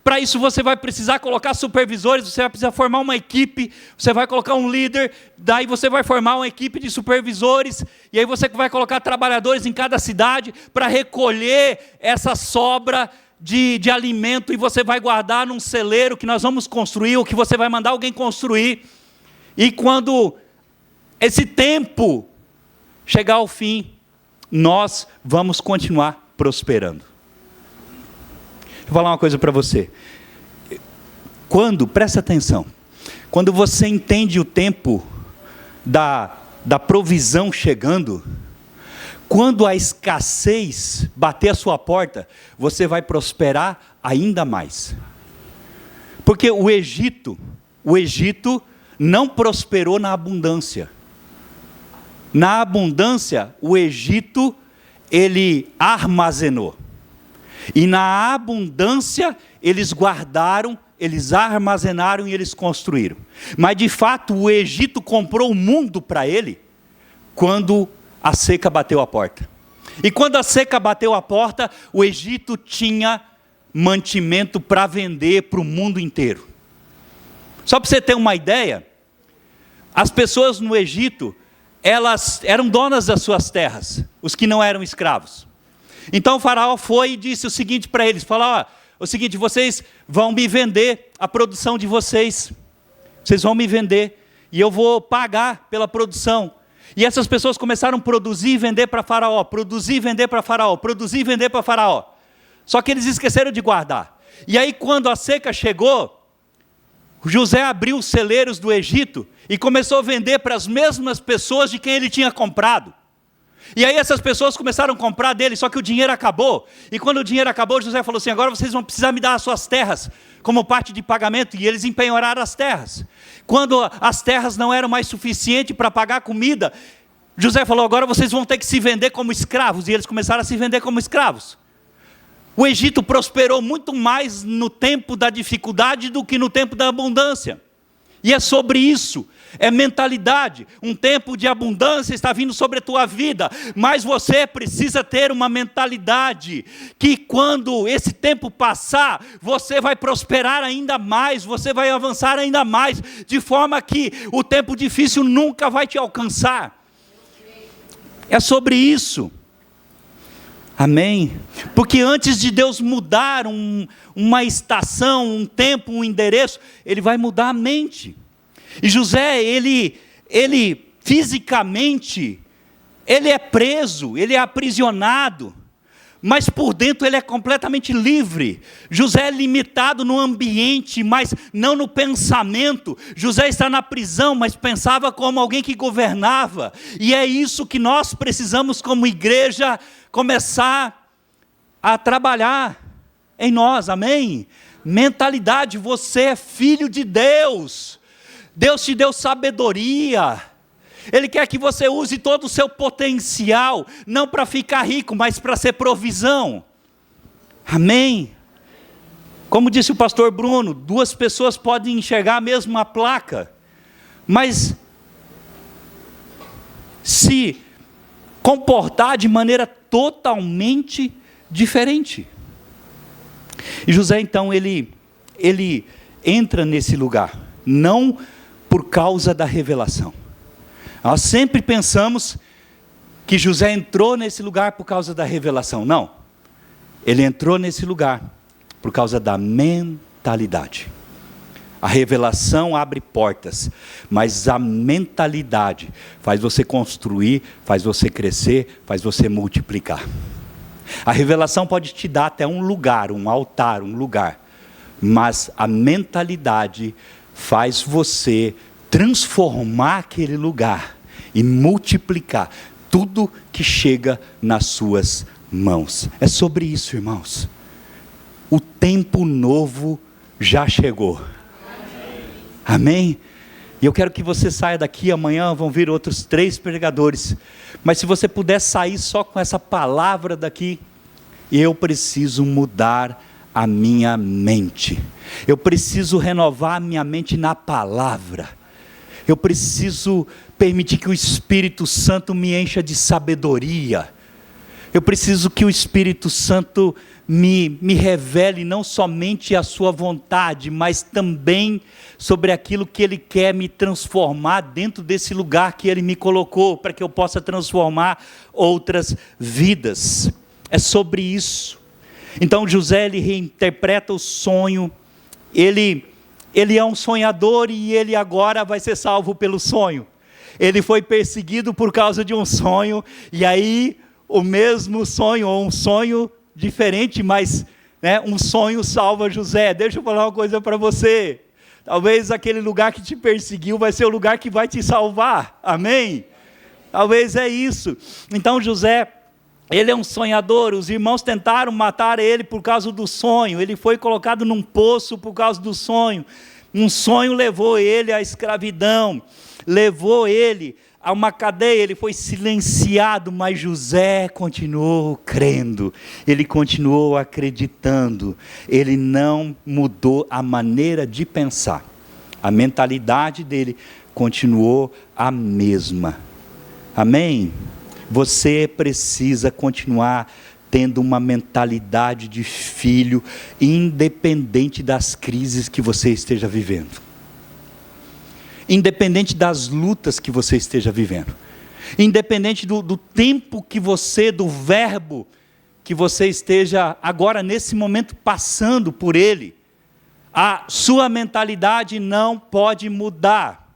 Para isso você vai precisar colocar supervisores, você vai precisar formar uma equipe, você vai colocar um líder, daí você vai formar uma equipe de supervisores, e aí você vai colocar trabalhadores em cada cidade para recolher essa sobra de alimento, e você vai guardar num celeiro que nós vamos construir, ou que você vai mandar alguém construir, e quando esse tempo chegar ao fim, nós vamos continuar prosperando. Vou falar uma coisa para você. Presta atenção, quando você entende o tempo da provisão chegando, quando a escassez bater a sua porta, você vai prosperar ainda mais. Porque o Egito não prosperou na abundância. Na abundância, o Egito, ele armazenou. E na abundância, eles guardaram, eles armazenaram e eles construíram. Mas de fato, o Egito comprou o mundo para ele, quando a seca bateu a porta. E quando a seca bateu a porta, o Egito tinha mantimento para vender para o mundo inteiro. Só para você ter uma ideia, as pessoas no Egito, elas eram donas das suas terras, os que não eram escravos. Então o faraó foi e disse o seguinte para eles, falou: o seguinte, vocês vão me vender a produção de vocês, vão me vender, e eu vou pagar pela produção. E essas pessoas começaram a produzir e vender para faraó, produzir e vender para faraó, produzir e vender para faraó. Só que eles esqueceram de guardar. E aí quando a seca chegou, José abriu os celeiros do Egito e começou a vender para as mesmas pessoas de quem ele tinha comprado. E aí essas pessoas começaram a comprar dele, só que o dinheiro acabou. E quando o dinheiro acabou, José falou assim: agora vocês vão precisar me dar as suas terras como parte de pagamento. E eles empenhoraram as terras. Quando as terras não eram mais suficientes para pagar a comida, José falou: agora vocês vão ter que se vender como escravos. E eles começaram a se vender como escravos. O Egito prosperou muito mais no tempo da dificuldade do que no tempo da abundância. E é sobre isso, é mentalidade. Um tempo de abundância está vindo sobre a tua vida, mas você precisa ter uma mentalidade que quando esse tempo passar, você vai prosperar ainda mais, você vai avançar ainda mais, de forma que o tempo difícil nunca vai te alcançar. É sobre isso. Amém? Porque antes de Deus mudar uma estação, um tempo, um endereço, Ele vai mudar a mente. E José, ele fisicamente, ele é preso, ele é aprisionado, mas por dentro ele é completamente livre. José é limitado no ambiente, mas não no pensamento. José está na prisão, mas pensava como alguém que governava. E é isso que nós precisamos como igreja começar a trabalhar em nós, amém? Mentalidade, você é filho de Deus. Deus te deu sabedoria. Ele quer que você use todo o seu potencial, não para ficar rico, mas para ser provisão. Amém? Como disse o pastor Bruno, 2 pessoas podem enxergar a mesma placa, mas se comportar de maneira totalmente diferente. E José então, ele entra nesse lugar, não por causa da revelação. Nós sempre pensamos que José entrou nesse lugar por causa da revelação. Não, ele entrou nesse lugar por causa da mentalidade. A revelação abre portas, mas a mentalidade faz você construir, faz você crescer, faz você multiplicar. A revelação pode te dar até um lugar, um altar, um lugar. Mas a mentalidade faz você transformar aquele lugar e multiplicar tudo que chega nas suas mãos. É sobre isso, irmãos. O tempo novo já chegou. Amém? E eu quero que você saia daqui, amanhã vão vir outros 3 pregadores. Mas se você puder sair só com essa palavra daqui, eu preciso mudar a minha mente. Eu preciso renovar a minha mente na palavra. Eu preciso permitir que o Espírito Santo me encha de sabedoria. Eu preciso que o Espírito Santo me revele não somente a sua vontade, mas também sobre aquilo que Ele quer me transformar dentro desse lugar que Ele me colocou, para que eu possa transformar outras vidas. É sobre isso. Então José, ele reinterpreta o sonho, ele é um sonhador e ele agora vai ser salvo pelo sonho. Ele foi perseguido por causa de um sonho, e aí o mesmo sonho, ou um sonho diferente, mas um sonho salva José. Deixa eu falar uma coisa para você, talvez aquele lugar que te perseguiu vai ser o lugar que vai te salvar, amém? Talvez é isso. Então José, ele é um sonhador. Os irmãos tentaram matar ele por causa do sonho, ele foi colocado num poço por causa do sonho. Um sonho levou ele à escravidão, levou ele a uma cadeia, ele foi silenciado, mas José continuou crendo, ele continuou acreditando, ele não mudou a maneira de pensar, a mentalidade dele continuou a mesma, amém? Você precisa continuar tendo uma mentalidade de filho, independente das crises que você esteja vivendo. Independente das lutas que você esteja vivendo, independente do tempo que você, do verbo que você esteja agora nesse momento passando por ele, a sua mentalidade não pode mudar,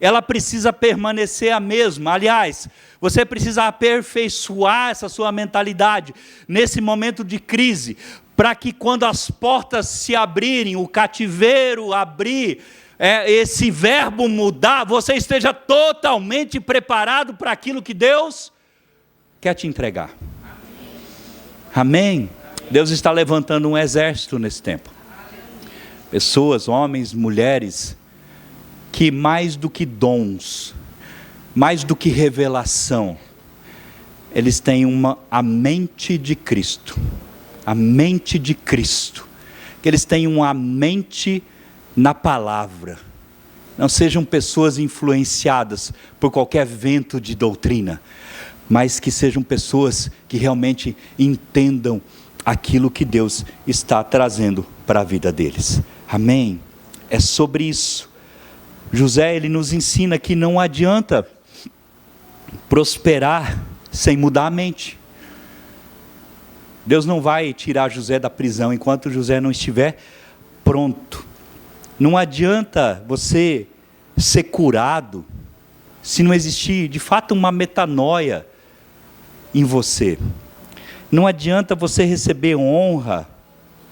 ela precisa permanecer a mesma. Aliás, você precisa aperfeiçoar essa sua mentalidade nesse momento de crise, para que quando as portas se abrirem, o cativeiro abrir, esse verbo mudar, você esteja totalmente preparado para aquilo que Deus quer te entregar. Amém? Deus está levantando um exército nesse tempo. Pessoas, homens, mulheres, que mais do que dons, mais do que revelação, eles têm a mente de Cristo. A mente de Cristo. Que eles tenham a mente na palavra, não sejam pessoas influenciadas por qualquer vento de doutrina, mas que sejam pessoas que realmente entendam aquilo que Deus está trazendo para a vida deles, amém? É sobre isso. José, ele nos ensina que não adianta prosperar sem mudar a mente. Deus não vai tirar José da prisão enquanto José não estiver pronto. Não adianta você ser curado se não existir de fato uma metanoia em você. Não adianta você receber honra,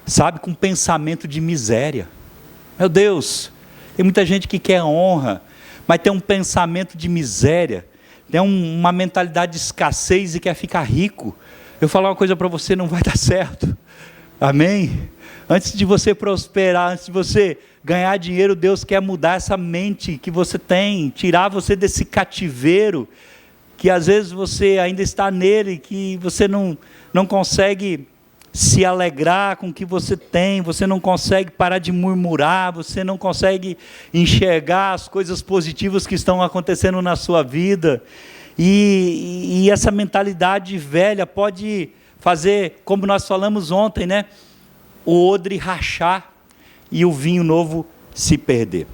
sabe, com pensamento de miséria. Meu Deus, tem muita gente que quer honra, mas tem um pensamento de miséria, tem uma mentalidade de escassez e quer ficar rico. Eu vou falar uma coisa para você, não vai dar certo, amém? Antes de você prosperar, antes de você ganhar dinheiro, Deus quer mudar essa mente que você tem, tirar você desse cativeiro, que às vezes você ainda está nele, que você não consegue se alegrar com o que você tem, você não consegue parar de murmurar, você não consegue enxergar as coisas positivas que estão acontecendo na sua vida, e essa mentalidade velha pode fazer, como nós falamos ontem, o odre rachar e o vinho novo se perder.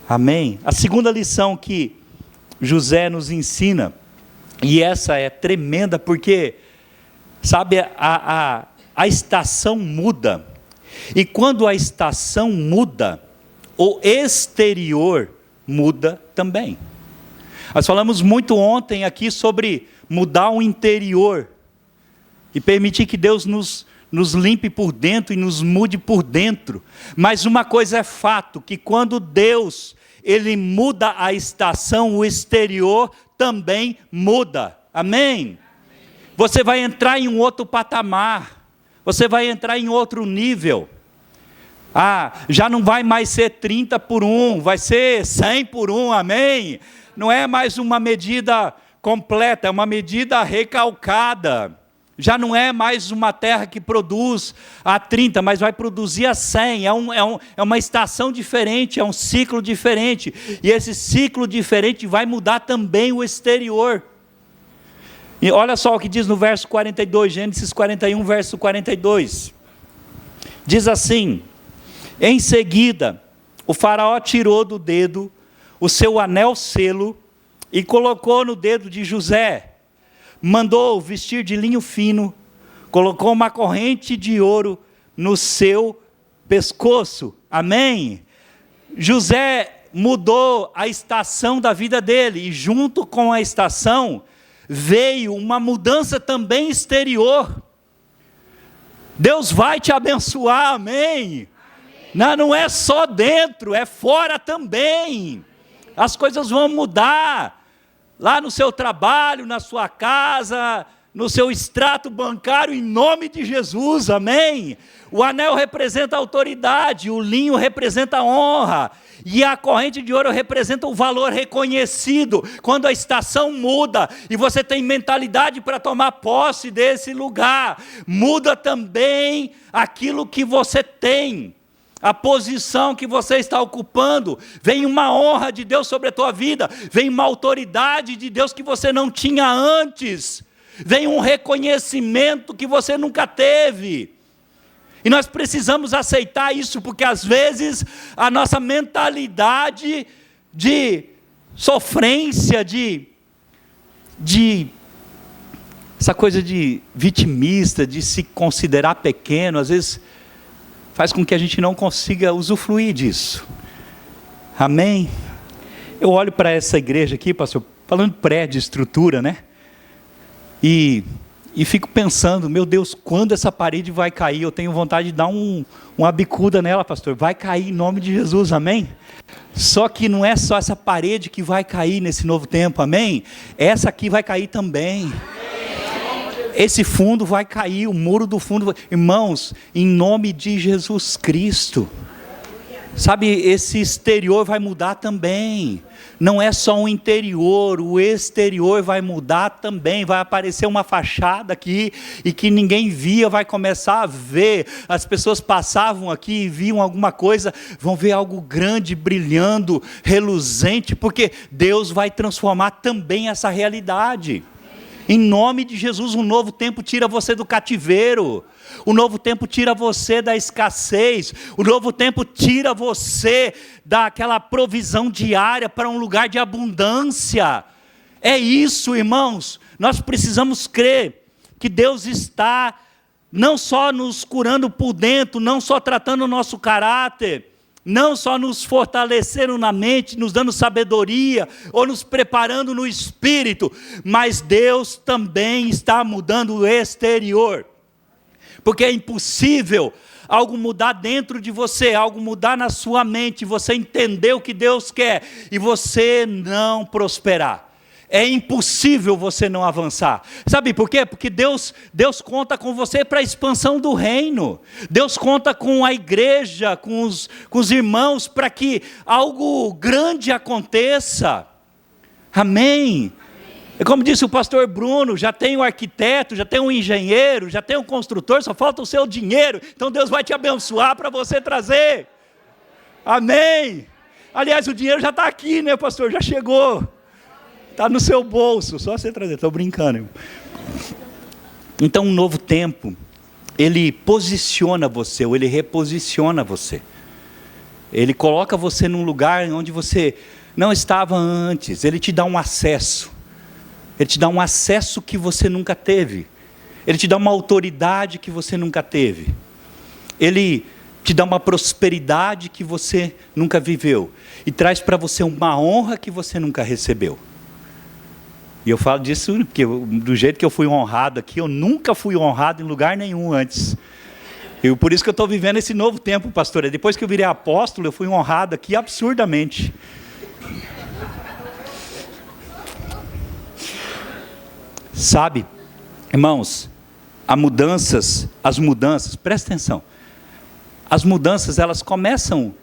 Amém? A segunda lição que José nos ensina, e essa é tremenda, porque, sabe, a estação muda, e quando a estação muda, o exterior muda também. Nós falamos muito ontem aqui sobre mudar o interior, e permitir que Deus nos limpe por dentro e nos mude por dentro. Mas uma coisa é fato, que quando Deus, Ele muda a estação, o exterior também muda. Amém? Você vai entrar em um outro patamar, você vai entrar em outro nível. Já não vai mais ser 30 por 1, vai ser 100 por 1, amém? Não é mais uma medida completa, é uma medida recalcada. Já não é mais uma terra que produz a 30, mas vai produzir a 100. É uma estação diferente, é um ciclo diferente. E esse ciclo diferente vai mudar também o exterior. E olha só o que diz no verso 42, Gênesis 41, verso 42. Diz assim: em seguida, o faraó tirou do dedo o seu anel selo e colocou no dedo de José. Mandou vestir de linho fino, colocou uma corrente de ouro no seu pescoço. Amém? José mudou a estação da vida dele, e junto com a estação veio uma mudança também exterior. Deus vai te abençoar, amém? Não é só dentro, é fora também. As coisas vão mudar, lá no seu trabalho, na sua casa, no seu extrato bancário, em nome de Jesus, amém? O anel representa a autoridade, o linho representa a honra, e a corrente de ouro representa o valor reconhecido. Quando a estação muda, e você tem mentalidade para tomar posse desse lugar, muda também aquilo que você tem. A posição que você está ocupando, vem uma honra de Deus sobre a tua vida, vem uma autoridade de Deus que você não tinha antes, vem um reconhecimento que você nunca teve. E nós precisamos aceitar isso, porque às vezes a nossa mentalidade de sofrência, essa coisa de vitimista, de se considerar pequeno, às vezes faz com que a gente não consiga usufruir disso. Amém? Eu olho para essa igreja aqui, pastor, falando prédio, estrutura, né? E fico pensando, meu Deus, quando essa parede vai cair? Eu tenho vontade de dar uma bicuda nela, pastor. Vai cair em nome de Jesus, amém? Só que não é só essa parede que vai cair nesse novo tempo, amém? Essa aqui vai cair também. Esse fundo vai cair, o muro do fundo, irmãos, em nome de Jesus Cristo. Sabe, esse exterior vai mudar também. Não é só o interior, o exterior vai mudar também. Vai aparecer uma fachada aqui, e que ninguém via, vai começar a ver. As pessoas passavam aqui e viam alguma coisa, vão ver algo grande, brilhando, reluzente, porque Deus vai transformar também essa realidade. Em nome de Jesus, um novo tempo tira você do cativeiro. O novo tempo tira você da escassez. O novo tempo tira você daquela provisão diária para um lugar de abundância. É isso, irmãos. Nós precisamos crer que Deus está não só nos curando por dentro, não só tratando o nosso caráter, não só nos fortalecendo na mente, nos dando sabedoria, ou nos preparando no espírito, mas Deus também está mudando o exterior, porque é impossível algo mudar dentro de você, algo mudar na sua mente, você entender o que Deus quer, e você não prosperar. É impossível você não avançar. Sabe por quê? Porque Deus conta com você para a expansão do reino. Deus conta com a igreja, com os irmãos, para que algo grande aconteça. Amém? É como disse o pastor Bruno, já tem um arquiteto, já tem um engenheiro, já tem um construtor, só falta o seu dinheiro. Então Deus vai te abençoar para você trazer. Amém? Aliás, o dinheiro já está aqui, né, pastor? Já chegou. Está no seu bolso, só você trazer. Estou brincando, irmão. Então, um novo tempo, ele posiciona você, ou ele reposiciona você. Ele coloca você num lugar onde você não estava antes. Ele te dá um acesso. Ele te dá um acesso que você nunca teve. Ele te dá uma autoridade que você nunca teve. Ele te dá uma prosperidade que você nunca viveu. E traz para você uma honra que você nunca recebeu. E eu falo disso porque do jeito que eu fui honrado aqui, eu nunca fui honrado em lugar nenhum antes. E por isso que eu estou vivendo esse novo tempo, pastor. Depois que eu virei apóstolo, eu fui honrado aqui absurdamente. Sabe, irmãos, as mudanças, presta atenção. As mudanças, elas começam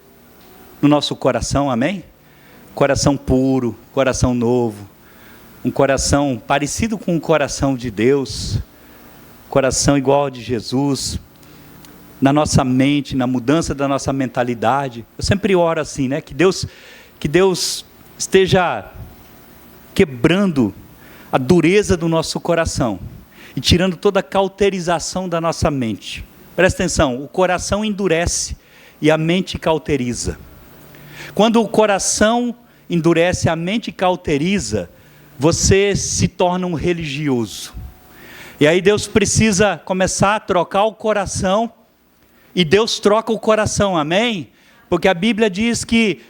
no nosso coração, amém? Coração puro, coração novo, um coração parecido com o coração de Deus, coração igual ao de Jesus, na nossa mente, na mudança da nossa mentalidade. Eu sempre oro assim, né? Que Deus esteja quebrando a dureza do nosso coração e tirando toda a cauterização da nossa mente. Presta atenção, o coração endurece e a mente cauteriza. Quando o coração endurece, a mente cauteriza, você se torna um religioso. E aí Deus precisa começar a trocar o coração, e Deus troca o coração, amém? Porque a Bíblia diz que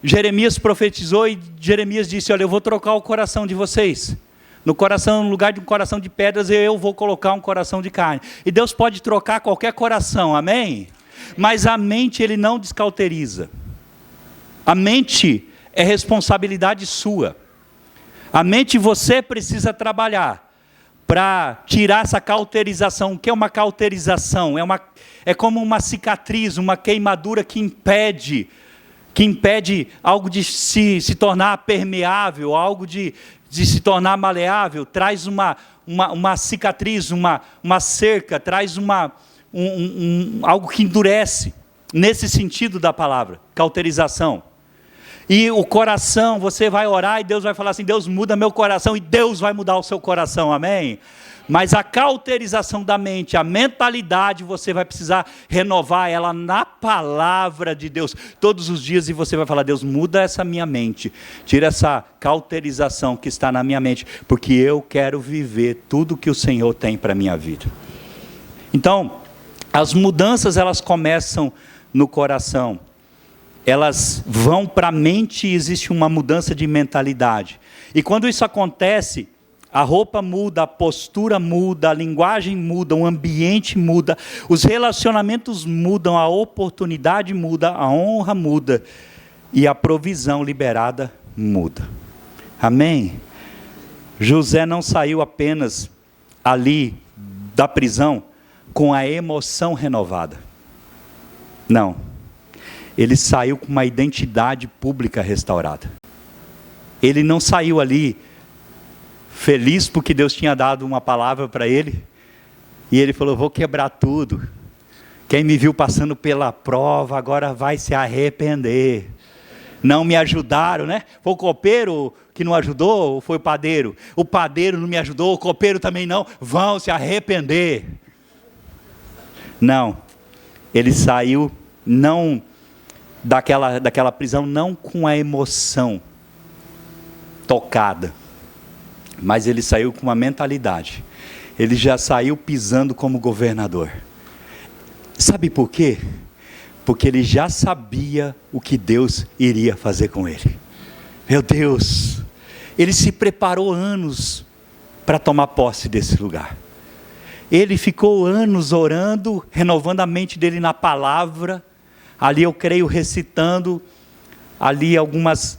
Jeremias profetizou e Jeremias disse: olha, eu vou trocar o coração de vocês. No lugar de um coração de pedras, eu vou colocar um coração de carne. E Deus pode trocar qualquer coração, amém? Mas a mente Ele não descauteriza. A mente é responsabilidade sua. A mente você precisa trabalhar para tirar essa cauterização. O que é uma cauterização? É como uma cicatriz, uma queimadura que impede algo de se tornar permeável, algo de se tornar maleável, traz uma cicatriz, uma cerca, traz algo que endurece, nesse sentido da palavra, cauterização. E o coração, você vai orar e Deus vai falar assim: Deus muda meu coração, e Deus vai mudar o seu coração, amém? Mas a cauterização da mente, a mentalidade, você vai precisar renovar ela na palavra de Deus, todos os dias, e você vai falar: Deus, muda essa minha mente, tira essa cauterização que está na minha mente, porque eu quero viver tudo que o Senhor tem para a minha vida. Então, as mudanças, elas começam no coração, elas vão para a mente e existe uma mudança de mentalidade, e quando isso acontece, a roupa muda, a postura muda, a linguagem muda, o ambiente muda, os relacionamentos mudam, a oportunidade muda, a honra muda e a provisão liberada muda. Amém? José não saiu apenas ali da prisão com a emoção renovada. Não. Ele saiu com uma identidade pública restaurada. Ele não saiu ali feliz porque Deus tinha dado uma palavra para ele, e ele falou: vou quebrar tudo, quem me viu passando pela prova, agora vai se arrepender, não me ajudaram, né? Foi o copeiro que não ajudou, ou foi o padeiro não me ajudou, o copeiro também não, vão se arrepender. Não, ele saiu não daquela prisão, não com a emoção tocada, mas ele saiu com uma mentalidade. Ele já saiu pisando como governador. Sabe por quê? Porque ele já sabia o que Deus iria fazer com ele. Meu Deus, ele se preparou anos para tomar posse desse lugar. Ele ficou anos orando, renovando a mente dele na palavra. Ali eu creio, recitando ali algumas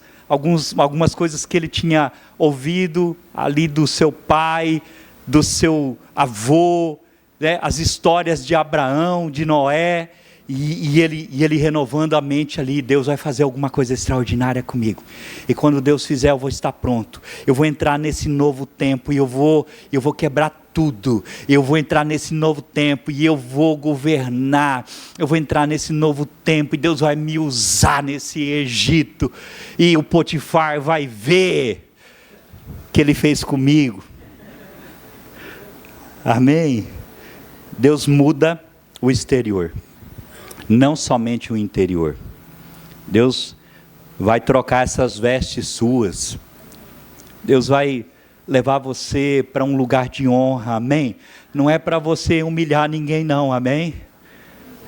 coisas que ele tinha ouvido ali do seu pai, do seu avô, né? As histórias de Abraão, de Noé, e ele renovando a mente ali: Deus vai fazer alguma coisa extraordinária comigo, e quando Deus fizer, eu vou estar pronto, eu vou entrar nesse novo tempo, e eu vou quebrar tudo, eu vou entrar nesse novo tempo, e eu vou governar, eu vou entrar nesse novo tempo, e Deus vai me usar nesse Egito, e o Potifar vai ver o que ele fez comigo. Amém? Deus muda o exterior, não somente o interior. Deus vai trocar essas vestes suas, Deus vai levar você para um lugar de honra, amém? Não é para você humilhar ninguém não, amém?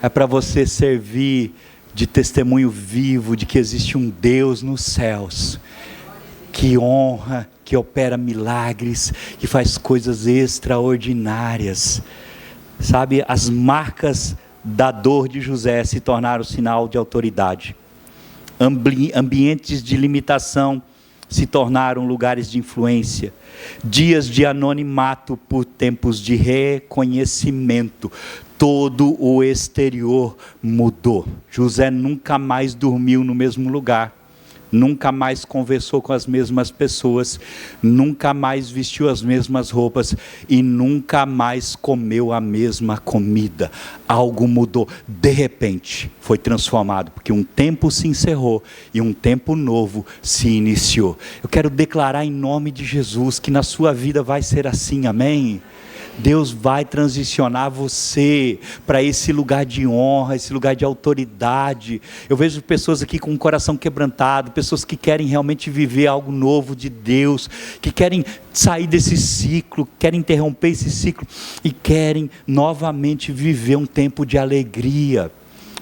É para você servir de testemunho vivo de que existe um Deus nos céus, que honra, que opera milagres, que faz coisas extraordinárias. Sabe, as marcas da dor de José se tornaram sinal de autoridade. Ambientes de limitação se tornaram lugares de influência. Dias de anonimato por tempos de reconhecimento. Todo o exterior mudou. José nunca mais dormiu no mesmo lugar. Nunca mais conversou com as mesmas pessoas, nunca mais vestiu as mesmas roupas e nunca mais comeu a mesma comida. Algo mudou, de repente foi transformado, porque um tempo se encerrou e um tempo novo se iniciou. Eu quero declarar em nome de Jesus que na sua vida vai ser assim, amém? Deus vai transicionar você para esse lugar de honra, esse lugar de autoridade. Eu vejo pessoas aqui com o coração quebrantado, pessoas que querem realmente viver algo novo de Deus, que querem sair desse ciclo, querem interromper esse ciclo e querem novamente viver um tempo de alegria.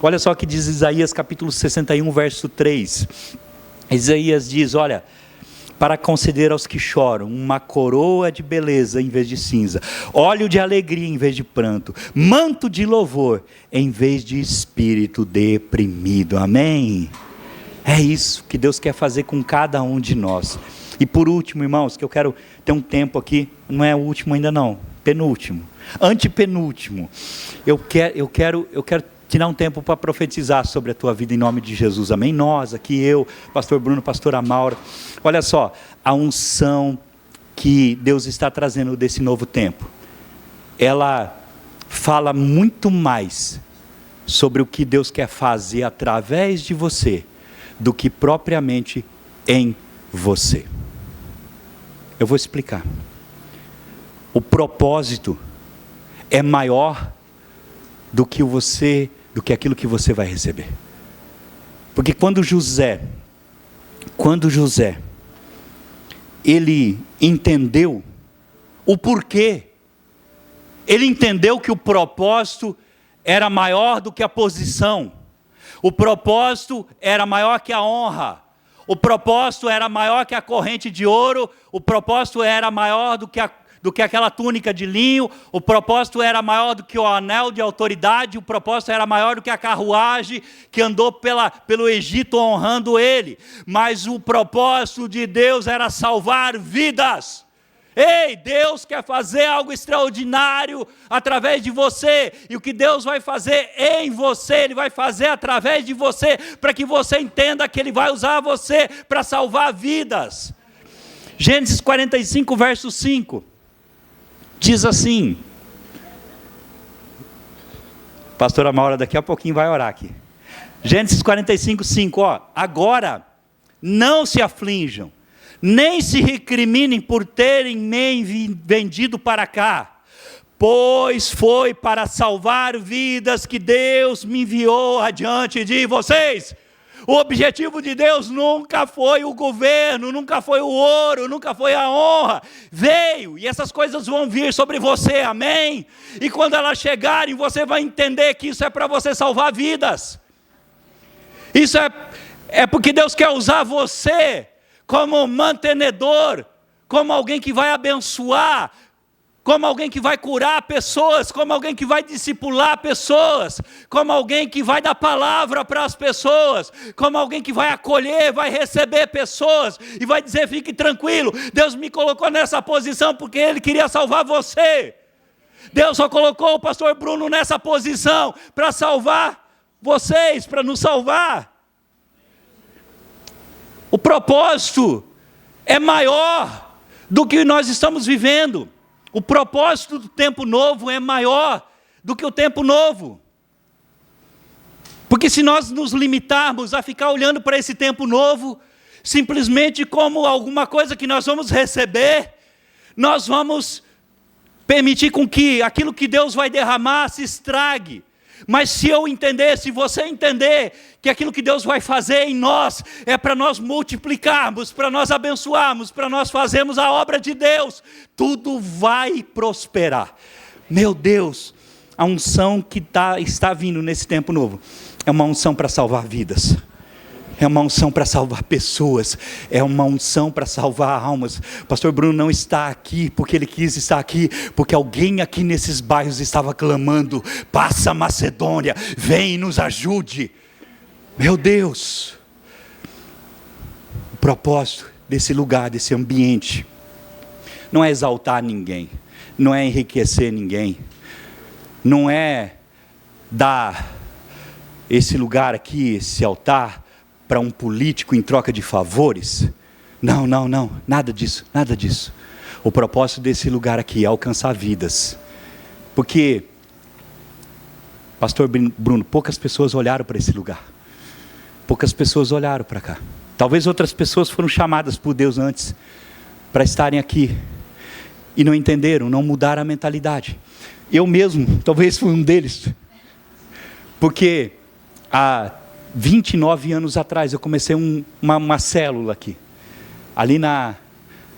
Olha só o que diz Isaías capítulo 61, verso 3. Isaías diz, olha, para conceder aos que choram uma coroa de beleza em vez de cinza, óleo de alegria em vez de pranto, manto de louvor em vez de espírito deprimido, amém? É isso que Deus quer fazer com cada um de nós. E por último, irmãos, que eu quero ter um tempo aqui, não é o último ainda não, penúltimo, antepenúltimo, eu quero tirar um tempo para profetizar sobre a tua vida em nome de Jesus, amém? Nós aqui, eu, pastor Bruno, pastora Maura, olha só, a unção que Deus está trazendo desse novo tempo, ela fala muito mais sobre o que Deus quer fazer através de você, do que propriamente em você. Eu vou explicar. O propósito é maior do que aquilo que você vai receber. Porque quando José, ele entendeu o porquê, ele entendeu que o propósito era maior do que a posição, o propósito era maior que a honra, o propósito era maior que a corrente de ouro, o propósito era maior do que aquela túnica de linho, o propósito era maior do que o anel de autoridade, o propósito era maior do que a carruagem que andou pelo Egito honrando ele, mas o propósito de Deus era salvar vidas. Ei, Deus quer fazer algo extraordinário através de você, e o que Deus vai fazer em você, Ele vai fazer através de você, para que você entenda que Ele vai usar você para salvar vidas. Gênesis 45, verso 5. Diz assim, pastora Maura daqui a pouquinho vai orar aqui, Gênesis 45, 5, agora não se aflinjam, nem se recriminem por terem me vendido para cá, pois foi para salvar vidas que Deus me enviou adiante de vocês. O objetivo de Deus nunca foi o governo, nunca foi o ouro, nunca foi a honra. Veio, e essas coisas vão vir sobre você, amém? E quando elas chegarem, você vai entender que isso é para você salvar vidas. Isso é porque Deus quer usar você como mantenedor, como alguém que vai abençoar, como alguém que vai curar pessoas, como alguém que vai discipular pessoas, como alguém que vai dar palavra para as pessoas, como alguém que vai acolher, vai receber pessoas e vai dizer, fique tranquilo, Deus me colocou nessa posição porque Ele queria salvar você. Deus só colocou o pastor Bruno nessa posição para salvar vocês, para nos salvar. O propósito é maior do que nós estamos vivendo. O propósito do tempo novo é maior do que o tempo novo. Porque se nós nos limitarmos a ficar olhando para esse tempo novo, simplesmente como alguma coisa que nós vamos receber, nós vamos permitir com que aquilo que Deus vai derramar se estrague. Mas se eu entender, se você entender que aquilo que Deus vai fazer em nós é para nós multiplicarmos, para nós abençoarmos, para nós fazermos a obra de Deus, tudo vai prosperar. Meu Deus, a unção que está vindo nesse tempo novo é uma unção para salvar vidas. É uma unção para salvar pessoas, é uma unção para salvar almas. O pastor Bruno não está aqui porque ele quis estar aqui, porque alguém aqui nesses bairros estava clamando: passa Macedônia, vem e nos ajude. Meu Deus, o propósito desse lugar, desse ambiente, não é exaltar ninguém, não é enriquecer ninguém, não é dar esse lugar aqui, esse altar, para um político em troca de favores. Não, nada disso, nada disso. O propósito desse lugar aqui é alcançar vidas. Porque, pastor Bruno, poucas pessoas olharam para esse lugar. Poucas pessoas olharam para cá. Talvez outras pessoas foram chamadas por Deus antes para estarem aqui e não entenderam, não mudaram a mentalidade. Eu mesmo, talvez fui um deles. Porque há 29 anos atrás eu comecei uma célula aqui. Ali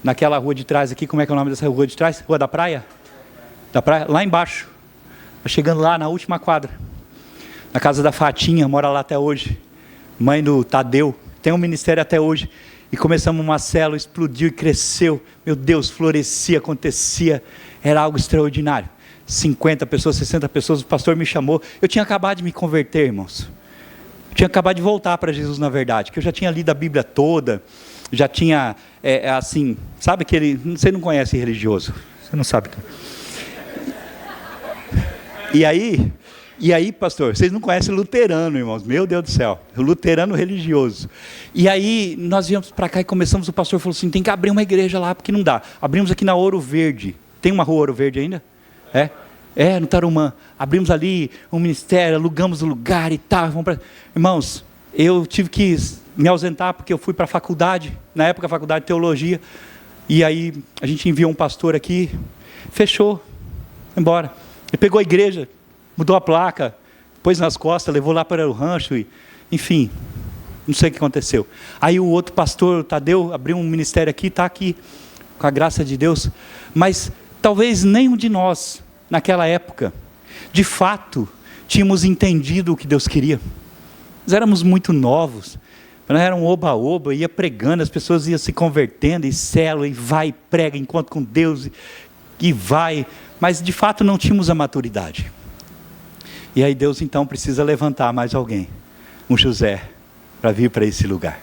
naquela rua de trás aqui, como é que é o nome dessa rua de trás? Rua da Praia? Da Praia, lá embaixo. Chegando lá na última quadra. Na casa da Fatinha, mora lá até hoje. Mãe do Tadeu, tem um ministério até hoje. E começamos uma célula, explodiu e cresceu. Meu Deus, florescia, acontecia. Era algo extraordinário. 50 pessoas, 60 pessoas, o pastor me chamou. Eu tinha acabado de me converter, irmãos. Eu tinha acabado de voltar para Jesus, na verdade. Que eu já tinha lido a Bíblia toda. Já tinha, assim, sabe aquele... Você não conhece religioso. Você não sabe. E aí, pastor, vocês não conhecem luterano, irmãos, meu Deus do céu, luterano religioso. E aí, nós viemos para cá e começamos, o pastor falou assim, tem que abrir uma igreja lá, porque não dá. Abrimos aqui na Ouro Verde, tem uma rua Ouro Verde ainda? No Tarumã. Abrimos ali um ministério, alugamos o lugar e tal. Irmãos, eu tive que me ausentar, porque eu fui para a faculdade, na época a faculdade de teologia, e aí a gente enviou um pastor aqui, fechou, foi embora. Ele pegou a igreja, mudou a placa, pôs nas costas, levou lá para o rancho, enfim, não sei o que aconteceu. Aí o outro pastor, o Tadeu, abriu um ministério aqui, está aqui, com a graça de Deus. Mas talvez nenhum de nós, naquela época, de fato, tínhamos entendido o que Deus queria. Nós éramos muito novos, nós éramos um oba-oba, ia pregando, as pessoas iam se convertendo, e célula, e vai, prega, encontro com Deus, e vai, mas de fato não tínhamos a maturidade. E aí Deus então precisa levantar mais alguém, um José, para vir para esse lugar.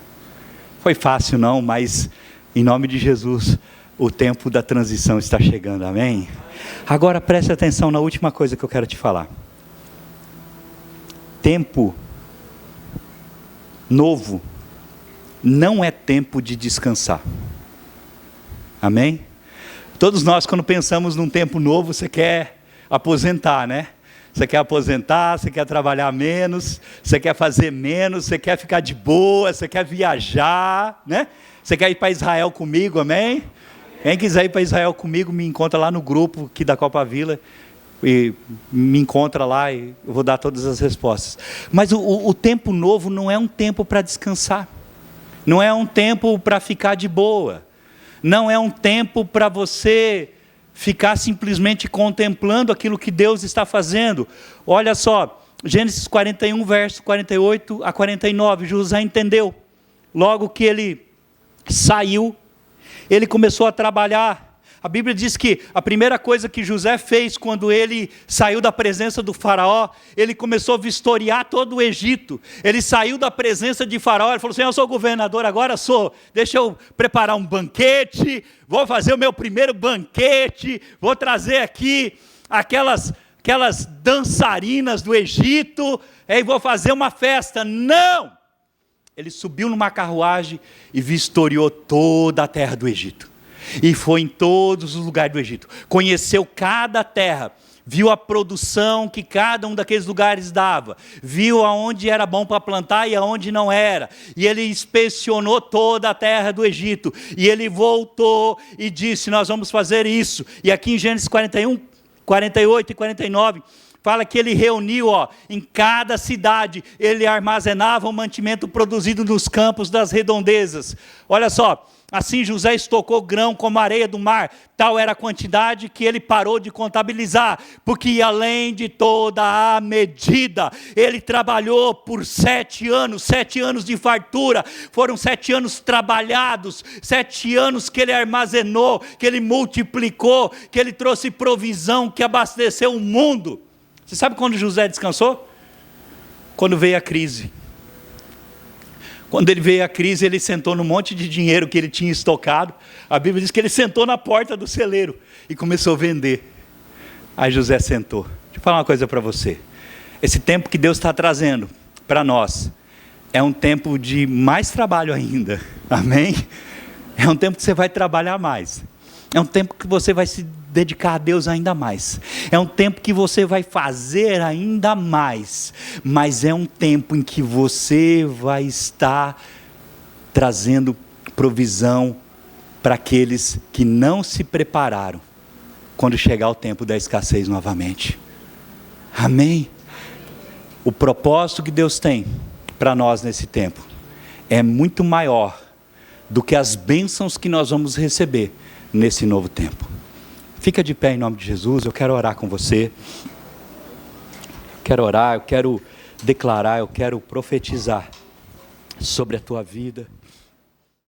Foi fácil não, mas em nome de Jesus, o tempo da transição está chegando, amém? Agora preste atenção na última coisa que eu quero te falar. Tempo novo não é tempo de descansar, amém? Todos nós, quando pensamos num tempo novo, você quer aposentar, né? Você quer aposentar, você quer trabalhar menos, você quer fazer menos, você quer ficar de boa, você quer viajar, né? Você quer ir para Israel comigo, amém? Quem quiser ir para Israel comigo, me encontra lá no grupo aqui da Copa Vila, e me encontra lá e eu vou dar todas as respostas. Mas o tempo novo não é um tempo para descansar, não é um tempo para ficar de boa, não é um tempo para você ficar simplesmente contemplando aquilo que Deus está fazendo. Olha só, Gênesis 41, verso 48 a 49, José entendeu. Logo que ele saiu, ele começou a trabalhar. A Bíblia diz que a primeira coisa que José fez quando ele saiu da presença do faraó, ele começou a vistoriar todo o Egito. Ele saiu da presença de faraó, ele falou assim, eu sou governador, agora sou, deixa eu preparar um banquete, vou fazer o meu primeiro banquete, vou trazer aqui aquelas dançarinas do Egito, e vou fazer uma festa. Não! Ele subiu numa carruagem e vistoriou toda a terra do Egito. E foi em todos os lugares do Egito, conheceu cada terra, viu a produção que cada um daqueles lugares dava, viu aonde era bom para plantar e aonde não era, e ele inspecionou toda a terra do Egito, e ele voltou e disse, nós vamos fazer isso, e aqui em Gênesis 41, 48 e 49, fala que ele reuniu, em cada cidade, ele armazenava o mantimento produzido nos campos das redondezas. Olha só, assim José estocou grão como a areia do mar, tal era a quantidade que ele parou de contabilizar, porque ia além de toda a medida. Ele trabalhou por 7 anos, 7 anos de fartura, foram 7 anos trabalhados, 7 anos que ele armazenou, que ele multiplicou, que ele trouxe provisão, que abasteceu o mundo. Você sabe quando José descansou? Quando veio a crise. Quando ele veio a crise, ele sentou num monte de dinheiro que ele tinha estocado. A Bíblia diz que ele sentou na porta do celeiro e começou a vender. Aí José sentou. Deixa eu falar uma coisa para você. Esse tempo que Deus está trazendo para nós é um tempo de mais trabalho ainda. Amém? É um tempo que você vai trabalhar mais. É um tempo que você vai se dedicar a Deus ainda mais. É um tempo que você vai fazer ainda mais. Mas é um tempo em que você vai estar trazendo provisão para aqueles que não se prepararam quando chegar o tempo da escassez novamente. Amém? O propósito que Deus tem para nós nesse tempo é muito maior do que as bênçãos que nós vamos receber nesse novo tempo. Fica de pé em nome de Jesus. Eu quero orar com você. Quero orar, eu quero declarar, eu quero profetizar sobre a tua vida.